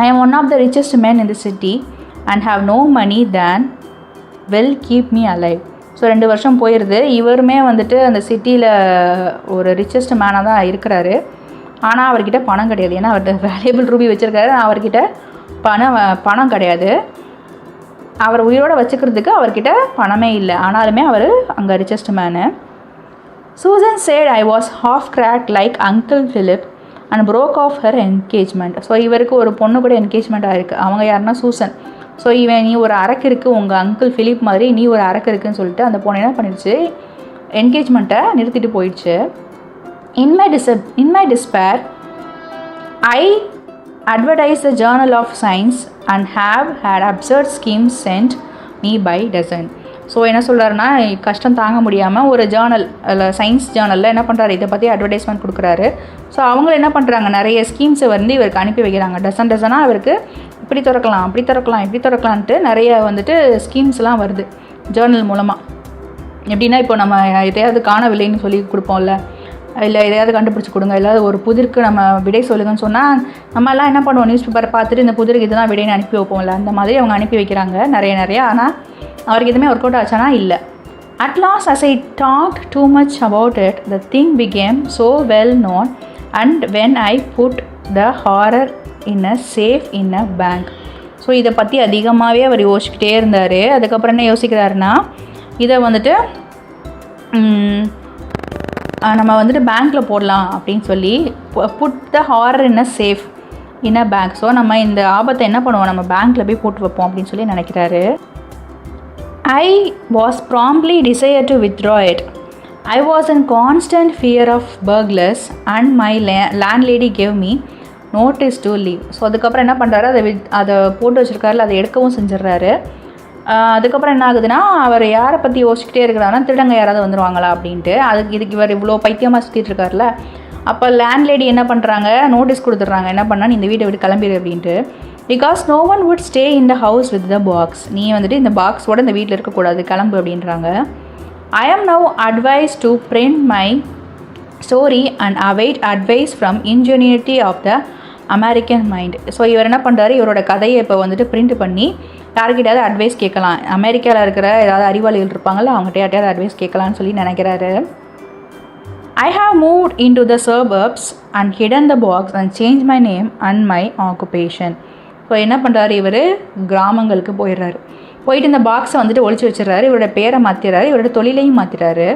I am one of the richest men in the city and have no money than will keep me alive. So 2 வருஷம் போயிடுது. இவருமே வந்துட்டு அந்த சிட்டியில் ஒரு ரிச்சஸ்ட் மேனாக தான் இருக்கிறாரு. ஆனால் அவர்கிட்ட பணம் கிடையாது. ஏன்னா அவர்கிட்ட வேல்யூபிள் ரூபி வச்சுருக்காரு, அவர்கிட்ட பணம் கிடையாது. அவர் உயிரோடு வச்சுக்கிறதுக்கு அவர்கிட்ட பணமே இல்லை. ஆனாலுமே அவர் அங்கே richest man. Susan said I was half cracked like uncle Philip and broke off her engagement. So இவருக்கு ஒரு பொண்ணு கூட என்கேஜ்மெண்ட் ஆகிருக்கு. அவங்க யாருன்னா சூசன். ஸோ நீ ஒரு அரக்கு இருக்குது, உங்கள் அங்கிள் ஃபிலிப் மாதிரி நீ ஒரு அரக்கு இருக்குன்னு சொல்லிட்டு அந்த பொண்ணு என்ன பண்ணிடுச்சு, என்கேஜ்மெண்ட்டை நிறுத்திட்டு போயிடுச்சு. In my despair, I advertised the Journal of Science and have had absurd schemes sent me by dozen. So என்ன சொல்கிறாருன்னா கஷ்டம் தாங்க முடியாமல் ஒரு ஜேர்னல் சயின்ஸ் ஜேர்னலில் என்ன பண்ணுறாரு, இதை பற்றி அட்வர்டைஸ்மெண்ட் கொடுக்குறாரு. ஸோ அவங்க என்ன பண்ணுறாங்க, நிறைய ஸ்கீம்ஸை வந்து இவருக்கு அனுப்பி வைக்கிறாங்க. டசனாக அவருக்கு இப்படி திறக்கலாம் அப்படி திறக்கலாம் இப்படி திறக்கலான்ட்டு நிறைய வந்துட்டு ஸ்கீம்ஸ்லாம் வருது ஜேர்னல் மூலமாக. எப்படின்னா இப்போ நம்ம எதையாவது காணவில்லைன்னு சொல்லி கொடுப்போம்ல, இல்லை எதையாவது கண்டுபிடிச்சி கொடுங்க, இல்லை ஒரு புதிருக்கு நம்ம விடை சொல்லுங்கன்னு சொன்னால் நம்மலாம் என்ன பண்ணுவோம், நியூஸ் பேப்பரை பார்த்துட்டு இந்த புதிருக்கு இதுதான் விடைன்னு அனுப்பி வைப்போம்ல, அந்த மாதிரி அவங்க அனுப்பி வைக்கிறாங்க நிறைய. ஆனால் அவருக்கு எதுவுமே ஒர்க் அவுட் ஆச்சானா இல்லை. At last as I talked too much about it, the thing became so well known and when I put the horror in a safe in a bank. So இதை பற்றி அதிகமாகவே அவர் யோசிச்சுக்கிட்டே இருந்தார். அதுக்கப்புறம் என்ன யோசிக்கிறாருன்னா, இதை வந்துட்டு நம்ம வந்துட்டு பேங்க்கில் போடலாம் அப்படின்னு சொல்லி put the horror in a safe in a bank. So நம்ம இந்த ஆபத்தை என்ன பண்ணுவோம், நம்ம பேங்க்கில் போய் போட்டு வைப்போம் அப்படின்னு சொல்லி நினைக்கிறாரு. I was promptly desired to withdraw it. I was in constant fear of burglars and my landlady gave me notice to leave. So அதுக்கப்புறம் என்ன பண்ணுறாரு, அதை போட்டு வச்சுருக்காரு, அதை எடுக்கவும் செஞ்சிடறாரு. அதுக்கப்புறம் என்ன ஆகுதுன்னா, அவர் யாரை பற்றி யோசிச்சுக்கிட்டே இருக்கிறாருன்னா, திருடங்க யாராவது வந்துடுவாங்களா அப்படின்ட்டு. இதுக்கு இவர் இவ்வளோ பைத்தியமாக சுற்றிட்டு இருக்காருல. அப்போ லேண்ட்லேடி என்ன பண்ணுறாங்க, நோட்டீஸ் கொடுத்துட்றாங்க, என்ன பண்ணால் நீ இந்த வீட்டை விட்டு கிளம்பிடு அப்படின்ட்டு. Because no one would stay in the house with the box. நீ வந்துட்டு இந்த பாக்ஸோட இந்த வீட்டில் இருக்கக்கூடாது, கிளம்பு அப்படின்றாங்க. I am now advise to print my story and avoid advice from ingenuity of the American mind. So இவர் என்ன பண்ணுறாரு, இவரோட கதையை இப்போ வந்துட்டு பிரிண்ட் பண்ணி யார்கிட்டையாவது அட்வைஸ் கேட்கலாம், அமெரிக்காவில் இருக்கிற ஏதாவது அறிவாளிகள் இருப்பாங்கள்ல, அவங்ககிட்ட யார்ட்டையாவது அட்வைஸ் கேட்கலான்னு சொல்லி நினைக்கிறாரு. I have moved into the suburbs and hidden the box and changed my name and my occupation. So என்ன பண்ணுறாரு, இவர் கிராமங்களுக்கு போயிடுறாரு. போயிட்டு இந்த பாக்ஸை வந்துட்டு ஒழிச்சு வச்சிடறாரு. இவரோட பேரை மாற்றிடுறாரு, இவரோட தொழிலையும் மாற்றிடுறாரு.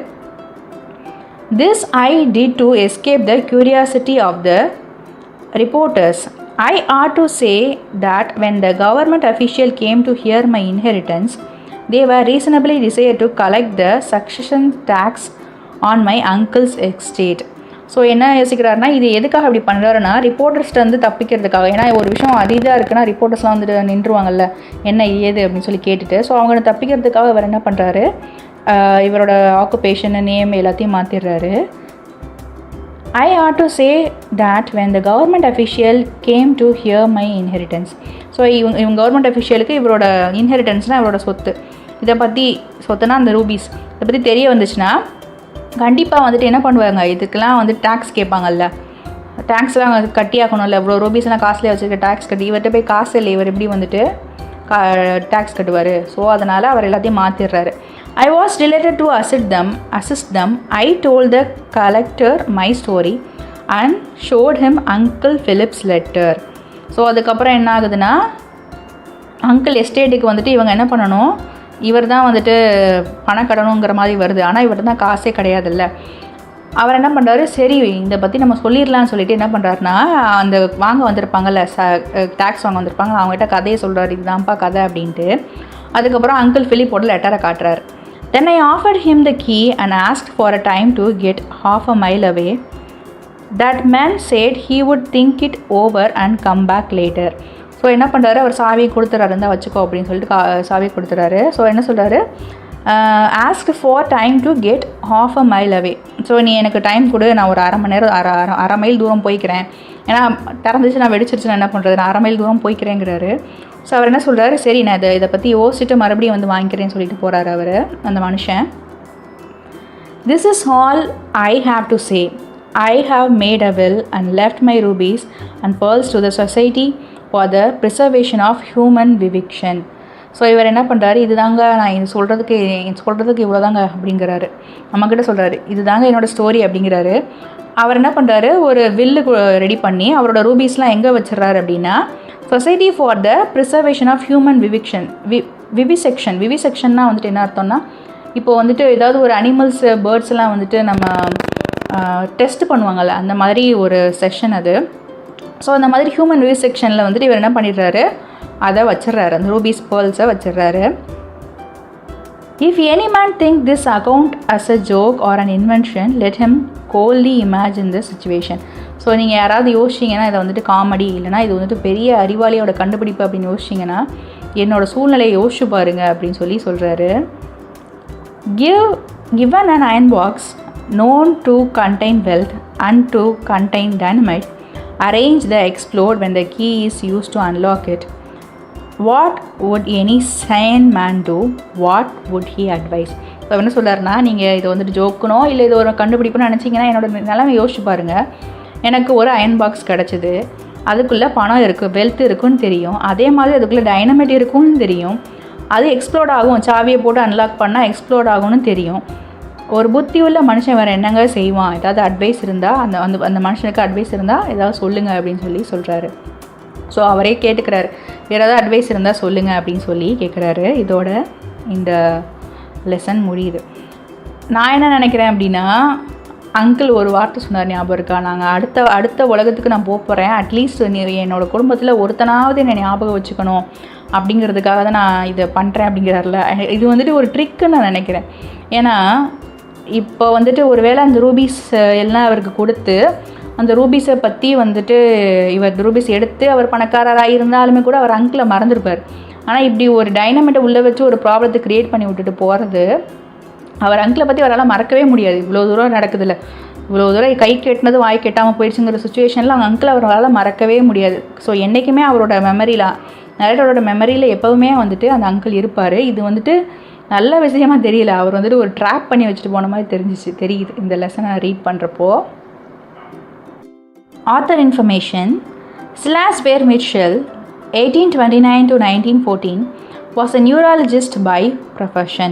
This I did to escape the curiosity of the reporters. I ought to say that when the government official came to hear my inheritance, they were reasonably desired to collect the succession tax on my uncle's estate. So என்ன யோசிக்கிறாருன்னா, இது எதுக்காக அப்படி பண்ணுறாருன்னா, ரிப்போர்ட்டர்ஸ்ட்டு வந்து தப்பிக்கிறதுக்காக. ஏன்னா ஒரு விஷயம் அதிகமாக இருக்குன்னா ரிப்போர்ட்டர்ஸ்லாம் வந்துட்டு நின்றுவாங்கல்ல, என்ன ஏது அப்படின்னு சொல்லி கேட்டுட்டு. ஸோ அவங்க தப்பிக்கிறதுக்காக அவர் என்ன பண்ணுறாரு, இவரோட ஆக்குபேஷன் நேம் எல்லாத்தையும் மாற்றிடுறாரு. I ought to say that when the government official came to hear my inheritance. So இவங்க கவர்மெண்ட் அஃபிஷியலுக்கு இவரோட இன்ஹெரிட்டன்ஸ்னால் இவரோட சொத்து, இதை பற்றி சொத்துனா அந்த ரூபீஸ் இதை பற்றி தெரிய வந்துச்சுன்னா கண்டிப்பாக வந்துட்டு என்ன பண்ணுவாங்க, இதுக்கெல்லாம் வந்து டேக்ஸ் கேட்பாங்கல்ல, டேக்ஸ்லாம் கட்டியாக்கணும்ல, இவ்வளோ ரூபீஸ்லாம் காஸ்ட்லியாக வச்சுருக்க டேக்ஸ் கட்டி. இவர்கிட்ட போய் காசு இல்லை, இவர் எப்படி வந்துட்டு டேக்ஸ் கட்டுவார். ஸோ அதனால் அவர் எல்லாத்தையும் மாற்றிடுறாரு. I was delighted to assist them. I told the collector my story and showed him Uncle Philip's letter. So அதுக்கப்புறம் என்ன ஆகுதுன்னா, அங்கிள் எஸ்டேட்டுக்கு வந்துட்டு இவங்க என்ன பண்ணணும், இவர் தான் வந்துட்டு பணம் கடணுங்கிற மாதிரி வருது. ஆனால் இவர் தான் காசே கிடையாதுல்ல. அவர் என்ன பண்ணுறாரு, சரி இதை பற்றி நம்ம சொல்லிடலான்னு சொல்லிட்டு என்ன பண்ணுறாருனா, அந்த வாங்க வந்திருப்பாங்கல்ல, டேக்ஸ் வாங்க வந்திருப்பாங்க, அவங்ககிட்ட கதையை சொல்கிறாரு, இதுதான்ப்பா கதை அப்படின்ட்டு. அதுக்கப்புறம் அங்கிள் ஃபிலிப்போட லெட்டரை காட்டுறாரு. Then I offered him the key and asked for a time to get half a mile away. That man said he would think it over and come back later. So என்ன பண்ணுறாரு, அவர் சாவி கொடுத்துறாரு, இருந்தால் வச்சுக்கோ அப்படின்னு சொல்லிட்டு சாவி கொடுத்துறாரு. ஸோ என்ன சொல்கிறாரு, ask for time to get half a mile away. So நீ எனக்கு டைம் கொடு, நான் ஒரு அரை மைல் தூரம் போய்க்கிறேன். ஏன்னா திறந்துச்சு நான் வெடிச்சிருச்சு, நான் என்ன பண்ணுறது, நான் அரை மைல் தூரம் போய்க்கிறேங்கிறாரு. ஸோ அவர் என்ன சொல்கிறாரு, சரி நான் இதை பற்றி யோசிச்சுட்டு மறுபடியும் வந்து வாங்கிக்கிறேன்னு சொல்லிட்டு போகிறாரு அவர், அந்த மனுஷன். This is all I have to say. I have made a will and left my rubies and pearls to the society for the preservation of human vivisection. So இவர் என்ன பண்ணுறாரு, இதுதாங்க நான் இது சொல்கிறதுக்கு இவ்வளோதாங்க அப்படிங்கிறாரு. நம்மக்கிட்ட சொல்கிறாரு, இதுதாங்க என்னோடய ஸ்டோரி அப்படிங்கிறாரு. அவர் என்ன பண்ணுறாரு, ஒரு வில்லு ரெடி பண்ணி அவரோட ரூபீஸ்லாம் எங்கே வச்சிடறாரு அப்படின்னா, society for the preservation of human விவிசெக்ஷன்னா வந்துட்டு என்ன அர்த்தம்னா, இப்போ வந்துட்டு ஏதாவது ஒரு அனிமல்ஸ் பேர்ட்ஸ்லாம் வந்துட்டு நம்ம டெஸ்ட் பண்ணுவாங்கள்ல, அந்த மாதிரி ஒரு செஷன் அது. ஸோ அந்த மாதிரி ஹியூமன் விவிசெக்ஷனில் வந்துட்டு இவர் என்ன பண்ணிடுறாரு, அதை வச்சிடுறாரு, அந்த rupees பேர்ல்ஸை வச்சிடுறாரு. If any man think this account as a joke or an invention, let him coldly imagine the situation. So நீங்கள் யாராவது யோசிச்சிங்கன்னா இதை வந்துட்டு காமெடி இல்லைனா இது வந்துட்டு பெரிய அறிவாளியோட கண்டுபிடிப்பு அப்படின்னு யோசிச்சிங்கன்னா என்னோடய சூழ்நிலையை யோசிச்சு பாருங்க அப்படின்னு சொல்கிறாரு. Given an iron box known to contain wealth and to contain dynamite, arrange the explode when the key is used to unlock it. What would any sane man do? What would he advise? இப்போ என்ன சொல்கிறாருன்னா, நீங்கள் இதை வந்துட்டு ஜோக்கனோ இல்லை இது ஒரு கண்டுபிடிப்புன்னு நினச்சிங்கன்னா என்னோட நிலைமை யோசிச்சு பாருங்கள். எனக்கு ஒரு அயன் பாக்ஸ் கிடச்சிது, அதுக்குள்ளே பணம் இருக்குது, வெல்த் இருக்குன்னு தெரியும், அதே மாதிரி அதுக்குள்ளே டைனமைட் இருக்குன்னு தெரியும், அது எக்ஸ்ப்ளோர்ட் ஆகும், சாவியை போட்டு அன்லாக் பண்ணால் எக்ஸ்ப்ளோர்ட் ஆகும்னு தெரியும். ஒரு புத்தி உள்ள மனுஷன் வேறு என்னங்க செய்வான்? ஏதாவது அட்வைஸ் இருந்தால் அந்த அந்த அந்த மனுஷனுக்கு அட்வைஸ் இருந்தால் ஏதாவது சொல்லுங்கள் அப்படின்னு சொல்கிறாரு. ஸோ அவரே கேட்டுக்கிறாரு, வேறு ஏதாவது அட்வைஸ் இருந்தால் சொல்லுங்கள் அப்படின்னு சொல்லி கேட்குறாரு. இதோட இந்த லெசன் முடியுது. நான் என்ன நினைக்கிறேன் அப்படின்னா, அங்கிள் ஒரு வார்த்தை சொன்னார், ஞாபகம் இருக்கா? நாங்கள் அடுத்த உலகத்துக்கு நான் போகிறேன், அட்லீஸ்ட் என்னோடய குடும்பத்தில் ஒருத்தனாவது என்னை ஞாபகம் வச்சுக்கணும் அப்படிங்கிறதுக்காக தான் நான் இதை பண்ணுறேன் அப்படிங்கிறார்ல. இது வந்துட்டு ஒரு ட்ரிக்குன்னு நான் நினைக்கிறேன். ஏன்னா இப்போ வந்துட்டு ஒரு வேளை அந்த ரூபீஸ் எல்லாம் அவருக்கு கொடுத்து அந்த ரூபீஸை பற்றி வந்துட்டு இவர் ரூபீஸ் எடுத்து அவர் பணக்காரராக இருந்தாலுமே கூட அவர் அங்கிளை மறந்துருப்பார். ஆனால் இப்படி ஒரு டைனமைட்டை உள்ளே வச்சு ஒரு ப்ராப்ளத்தை க்ரியேட் பண்ணி விட்டுட்டு போகிறது, அவர் அங்கிளை பற்றி அவரால் மறக்கவே முடியாது. இவ்வளோ தூரம் நடக்குதுல்ல, இவ்வளோ தூரம் கை கெட்டினது வாய் கெட்டாமல் போயிடுச்சுங்கிற சுச்சுவேஷனில் அவங்க அங்கிள் அவரால் மறக்கவே முடியாது. ஸோ என்றைக்குமே அவரோட மெமரியில், நரேட்டரோட மெமரியில் எப்போவுமே வந்துட்டு அந்த அங்கிள் இருப்பார். இது வந்துட்டு நல்ல விஷயமாக தெரியல, அவர் வந்துட்டு ஒரு ட்ராப் பண்ணி வச்சுட்டு போன மாதிரி தெரியுது இந்த லெசனை ரீட் பண்ணுறப்போ. Author information: Silas Weir Mitchell, 1829 to 1914, was a neurologist by profession.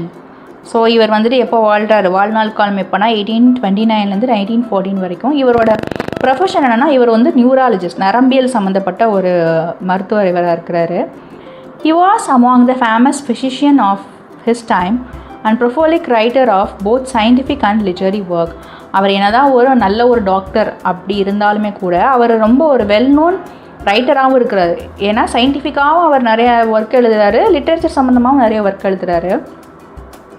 So இவர் வந்துட்டு எப்போ வாழ்நாள் காலம் எப்போனா 1829 1914 வரைக்கும். இவரோட ப்ரொஃபஷன் என்னென்னா, இவர் வந்து நியூராலஜிஸ்ட், நரம்பியல் சம்மந்தப்பட்ட ஒரு மருத்துவர் இவராக இருக்கிறாரு. He was among the famous physicians of his time and prolific writer of both scientific and literary work. அவர் என்னதான் ஒரு நல்ல ஒரு டாக்டர் அப்படி இருந்தாலுமே கூட அவர் ரொம்ப ஒரு வெல் நோன் ரைட்டராகவும் இருக்கிறாரு. ஏன்னா சயின்டிஃபிக்காகவும் அவர் நிறைய ஒர்க் எழுதுகிறாரு, லிட்ரேச்சர் சம்மந்தமாகவும் நிறைய work எழுதுகிறாரு.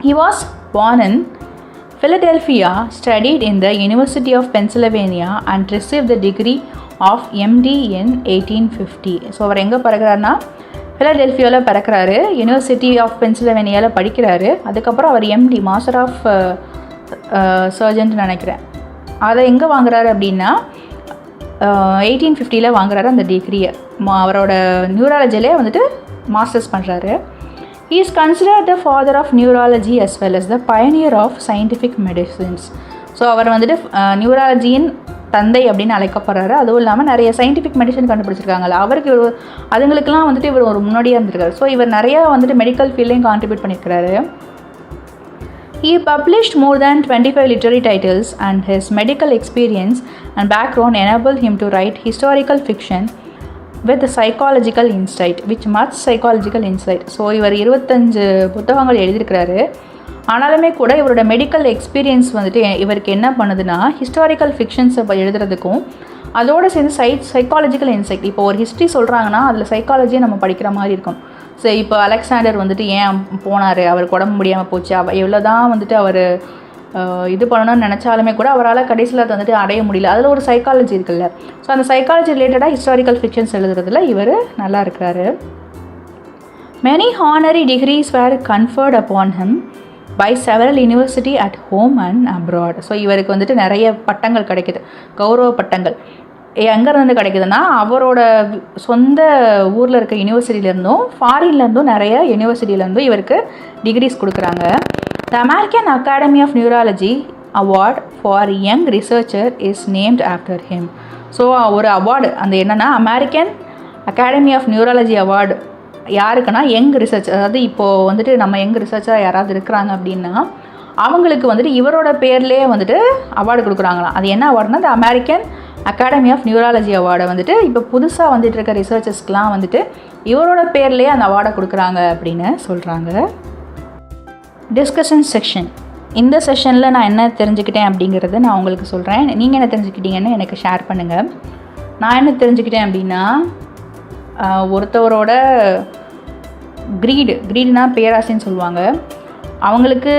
He was born in Philadelphia, studied in the University of Pennsylvania and received the degree of MD in 1850. So அவர் எங்கே பிறகுறாருன்னா, ஃபிலடெல்ஃபியாவில் பிறக்கிறாரு, யூனிவர்சிட்டி ஆஃப் பென்சில்வேனியாவில் படிக்கிறாரு. அதுக்கப்புறம் அவர் MD, மாஸ்டர் ஆஃப் சர்ஜன்ட்டு நினைக்கிறேன், அதை எங்கே வாங்குறாரு அப்படின்னா 1850 வாங்குறாரு அந்த டிகிரியை. அவரோட நியூராலஜிலே வந்துட்டு மாஸ்டர்ஸ் பண்ணுறாரு. He is considered the father of neurology as well as the pioneer of scientific medicines. So அவர் வந்துட்டு நியூராலஜியின் தந்தை அப்படின்னு அழைக்கப்படுறாரு. அதுவும் இல்லாமல் நிறைய சயின்டிஃபிக் மெடிசன் கண்டுபிடிச்சிருக்காங்கல்ல, அவருக்கு அதுங்களுக்கெல்லாம் வந்துட்டு இவர் ஒரு முன்னோடியாக இருந்திருக்காரு. ஸோ இவர் நிறையா வந்துட்டு மெடிக்கல் ஃபீல்டையும் கான்ட்ரிபியூட் பண்ணியிருக்கிறாரு. He published more than 25 literary titles, and his medical experience and background enabled him to write historical fiction with psychological insight, which much psychological insight. So இவர் 25 புத்தகங்கள் எழுதியிருக்கிறாரு. ஆனாலுமே கூட இவரோட மெடிக்கல் எக்ஸ்பீரியன்ஸ் வந்துட்டு இவருக்கு என்ன பண்ணுதுன்னா, ஹிஸ்டாரிக்கல் ஃபிக்ஷன்ஸை எழுதுறதுக்கும் அதோடு சேர்ந்து சைக்காலஜிக்கல் இன்சைட். இப்போ ஒரு ஹிஸ்ட்ரி சொல்கிறாங்கன்னா அதில் சைக்காலஜியை நம்ம படிக்கிற மாதிரி இருக்கும். ஸோ இப்போ அலெக்சாண்டர் வந்துட்டு ஏன் போனார், அவருக்கு உடம்பு முடியாமல் போச்சு, எவ்வளோ தான் வந்துட்டு அவர் இது பண்ணணும்னு நினச்சாலுமே கூட அவரால் கடைசியில் அதை வந்துட்டு அடைய முடியல. அதில் ஒரு சைக்காலஜி இருக்குல்ல. ஸோ அந்த சைக்காலஜி ரிலேட்டடாக ஹிஸ்டாரிக்கல் ஃபிக்ஷன்ஸ் எழுதுறதுல இவர் நல்லா இருக்கிறாரு. Many honorary degrees were conferred upon him by several university at home and abroad. So இவருக்கு வந்துட்டு நிறைய பட்டங்கள் கிடைக்குது, கௌரவ பட்டங்கள். எங்கேருந்து கிடைக்குதுன்னா, அவரோட சொந்த ஊரில் இருக்க யூனிவர்சிட்டியிலேருந்தும் ஃபாரின்லேருந்தும் நிறைய யூனிவர்சிட்டியிலேருந்தும் இவருக்கு டிகிரிஸ் கொடுக்குறாங்க. The American Academy of Neurology award for young researcher is named after him. So ஒரு அவார்டு அந்த என்னென்னா, American Academy of Neurology award யாருக்குன்னா யங் ரிசர்ச், அதாவது இப்போது வந்துட்டு நம்ம யங் ரிசர்ச்சராக யாராவது இருக்கிறாங்க அப்படின்னா அவங்களுக்கு வந்துட்டு இவரோட பேர்லேயே வந்துட்டு அவார்டு கொடுக்குறாங்களாம். அது என்ன அவார்டுனா, the American Academy of Neurology அவார்டை வந்துட்டு இப்போ புதுசாக வந்துட்டு இருக்க ரிசர்ச்சர்ஸ்க்கெலாம் வந்துட்டு இவரோட பேர்லேயே அந்த அவார்டை கொடுக்குறாங்க அப்படின்னு சொல்கிறாங்க. Discussion section. இந்த செஷனில் நான் என்ன தெரிஞ்சுக்கிட்டேன் அப்படிங்கிறத நான் உங்களுக்கு சொல்கிறேன். நீங்கள் என்ன தெரிஞ்சுக்கிட்டீங்கன்னு எனக்கு ஷேர் பண்ணுங்கள். நான் என்ன தெரிஞ்சுக்கிட்டேன் அப்படின்னா, ஒருத்தவரோட க்ரீடுனா பேராசைன்னு சொல்லுவாங்க. அவங்களுக்கு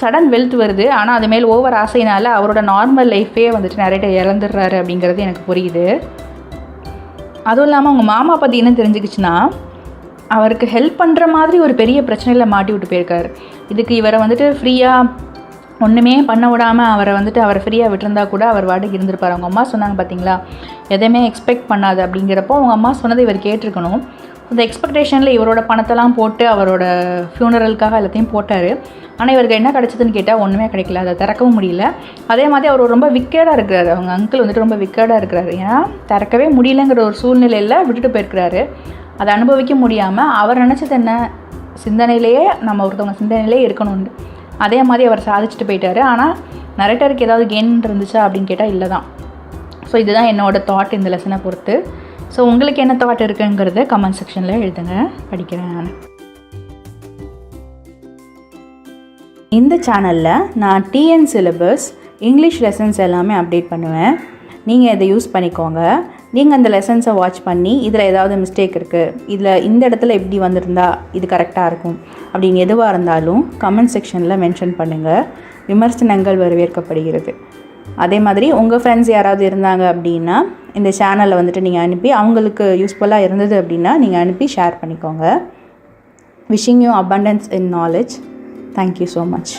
சடன் வெல்த் வருது, ஆனால் அது மேல் ஓவர் ஆசையினால் அவரோட நார்மல் லைஃபே வந்துட்டு நிறைய இழந்துடுறாரு அப்படிங்கிறது எனக்கு புரியுது. அதுவும் இல்லாமல் அவங்க மாமா பற்றி என்ன தெரிஞ்சுக்கிச்சுன்னா, அவருக்கு ஹெல்ப் பண்ணுற மாதிரி ஒரு பெரிய பிரச்சனையில் மாட்டி விட்டு போயிருக்காரு. இதுக்கு இவரை வந்துட்டு ஃப்ரீயாக ஒன்றுமே பண்ண விடாமல் அவரை ஃப்ரீயாக விட்டுருந்தா கூட அவர் வாடகை இருந்திருப்பார். அவங்க அம்மா சொன்னாங்க பார்த்தீங்களா, எதையுமே எக்ஸ்பெக்ட் பண்ணாது அப்படிங்கிறப்போ அவங்க அம்மா சொன்னதை இவர் கேட்டிருக்கணும். அந்த எக்ஸ்பெக்டேஷனில் இவரோட பணத்தெல்லாம் போட்டு அவரோட ஃபியூனரலுக்காக எல்லாத்தையும் போட்டார். ஆனால் இவருக்கு என்ன கிடச்சதுன்னு கேட்டால் ஒன்றுமே கிடைக்கல, அதை திறக்கவும் முடியல. அதே மாதிரி அவர் ரொம்ப விக்கேடாக இருக்கிறாரு. அவங்க அங்கிள் வந்துட்டு ரொம்ப விக்கேடாக இருக்கிறாரு. ஏன்னா திறக்கவே முடியலங்கிற ஒரு சூழ்நிலையில் விட்டுட்டு போயிருக்கிறாரு. அதை அனுபவிக்க முடியாமல் அவர் நினச்சது என்ன, சிந்தனையிலேயே நம்ம ஒருத்தவங்க சிந்தனையிலே இருக்கணும்னு, அதே மாதிரி அவர் சாதிச்சுட்டு போயிட்டார். ஆனால் நரேட்டருக்கு ஏதாவது கெயின் இருந்துச்சா அப்படின்னு கேட்டால் இல்லை தான். ஸோ இதுதான் என்னோடய தாட் இந்த லெசனை பொறுத்து. ஸோ உங்களுக்கு என்ன தாட் இருக்குங்கிறத கமெண்ட் செக்ஷனில் எழுதுங்க, படிக்கிறேன் நான். இந்த சேனலில் நான் டிஎன் சிலபஸ் இங்கிலீஷ் லெசன்ஸ் எல்லாமே அப்டேட் பண்ணுவேன். நீங்கள் இதை யூஸ் பண்ணிக்கோங்க. நீங்கள் அந்த லெசன்ஸை வாட்ச் பண்ணி இதில் ஏதாவது மிஸ்டேக் இருக்குது, இதில் இந்த இடத்துல எப்படி வந்திருந்தா இது கரெக்டாக இருக்கும் அப்படின்னு எதுவாக இருந்தாலும் கமெண்ட் செக்ஷனில் மென்ஷன் பண்ணுங்கள். விமர்சனங்கள் வரவேற்கப்படுகிறது. அதே மாதிரி உங்கள் ஃப்ரெண்ட்ஸ் யாராவது இருந்தாங்க அப்படின்னா இந்த சேனலில் வந்துட்டு நீங்கள் அனுப்பி அவங்களுக்கு யூஸ்ஃபுல்லாக இருந்தது அப்படின்னா நீங்கள் அனுப்பி ஷேர் பண்ணிக்கோங்க. Wishing you abundance in knowledge. Thank you so much.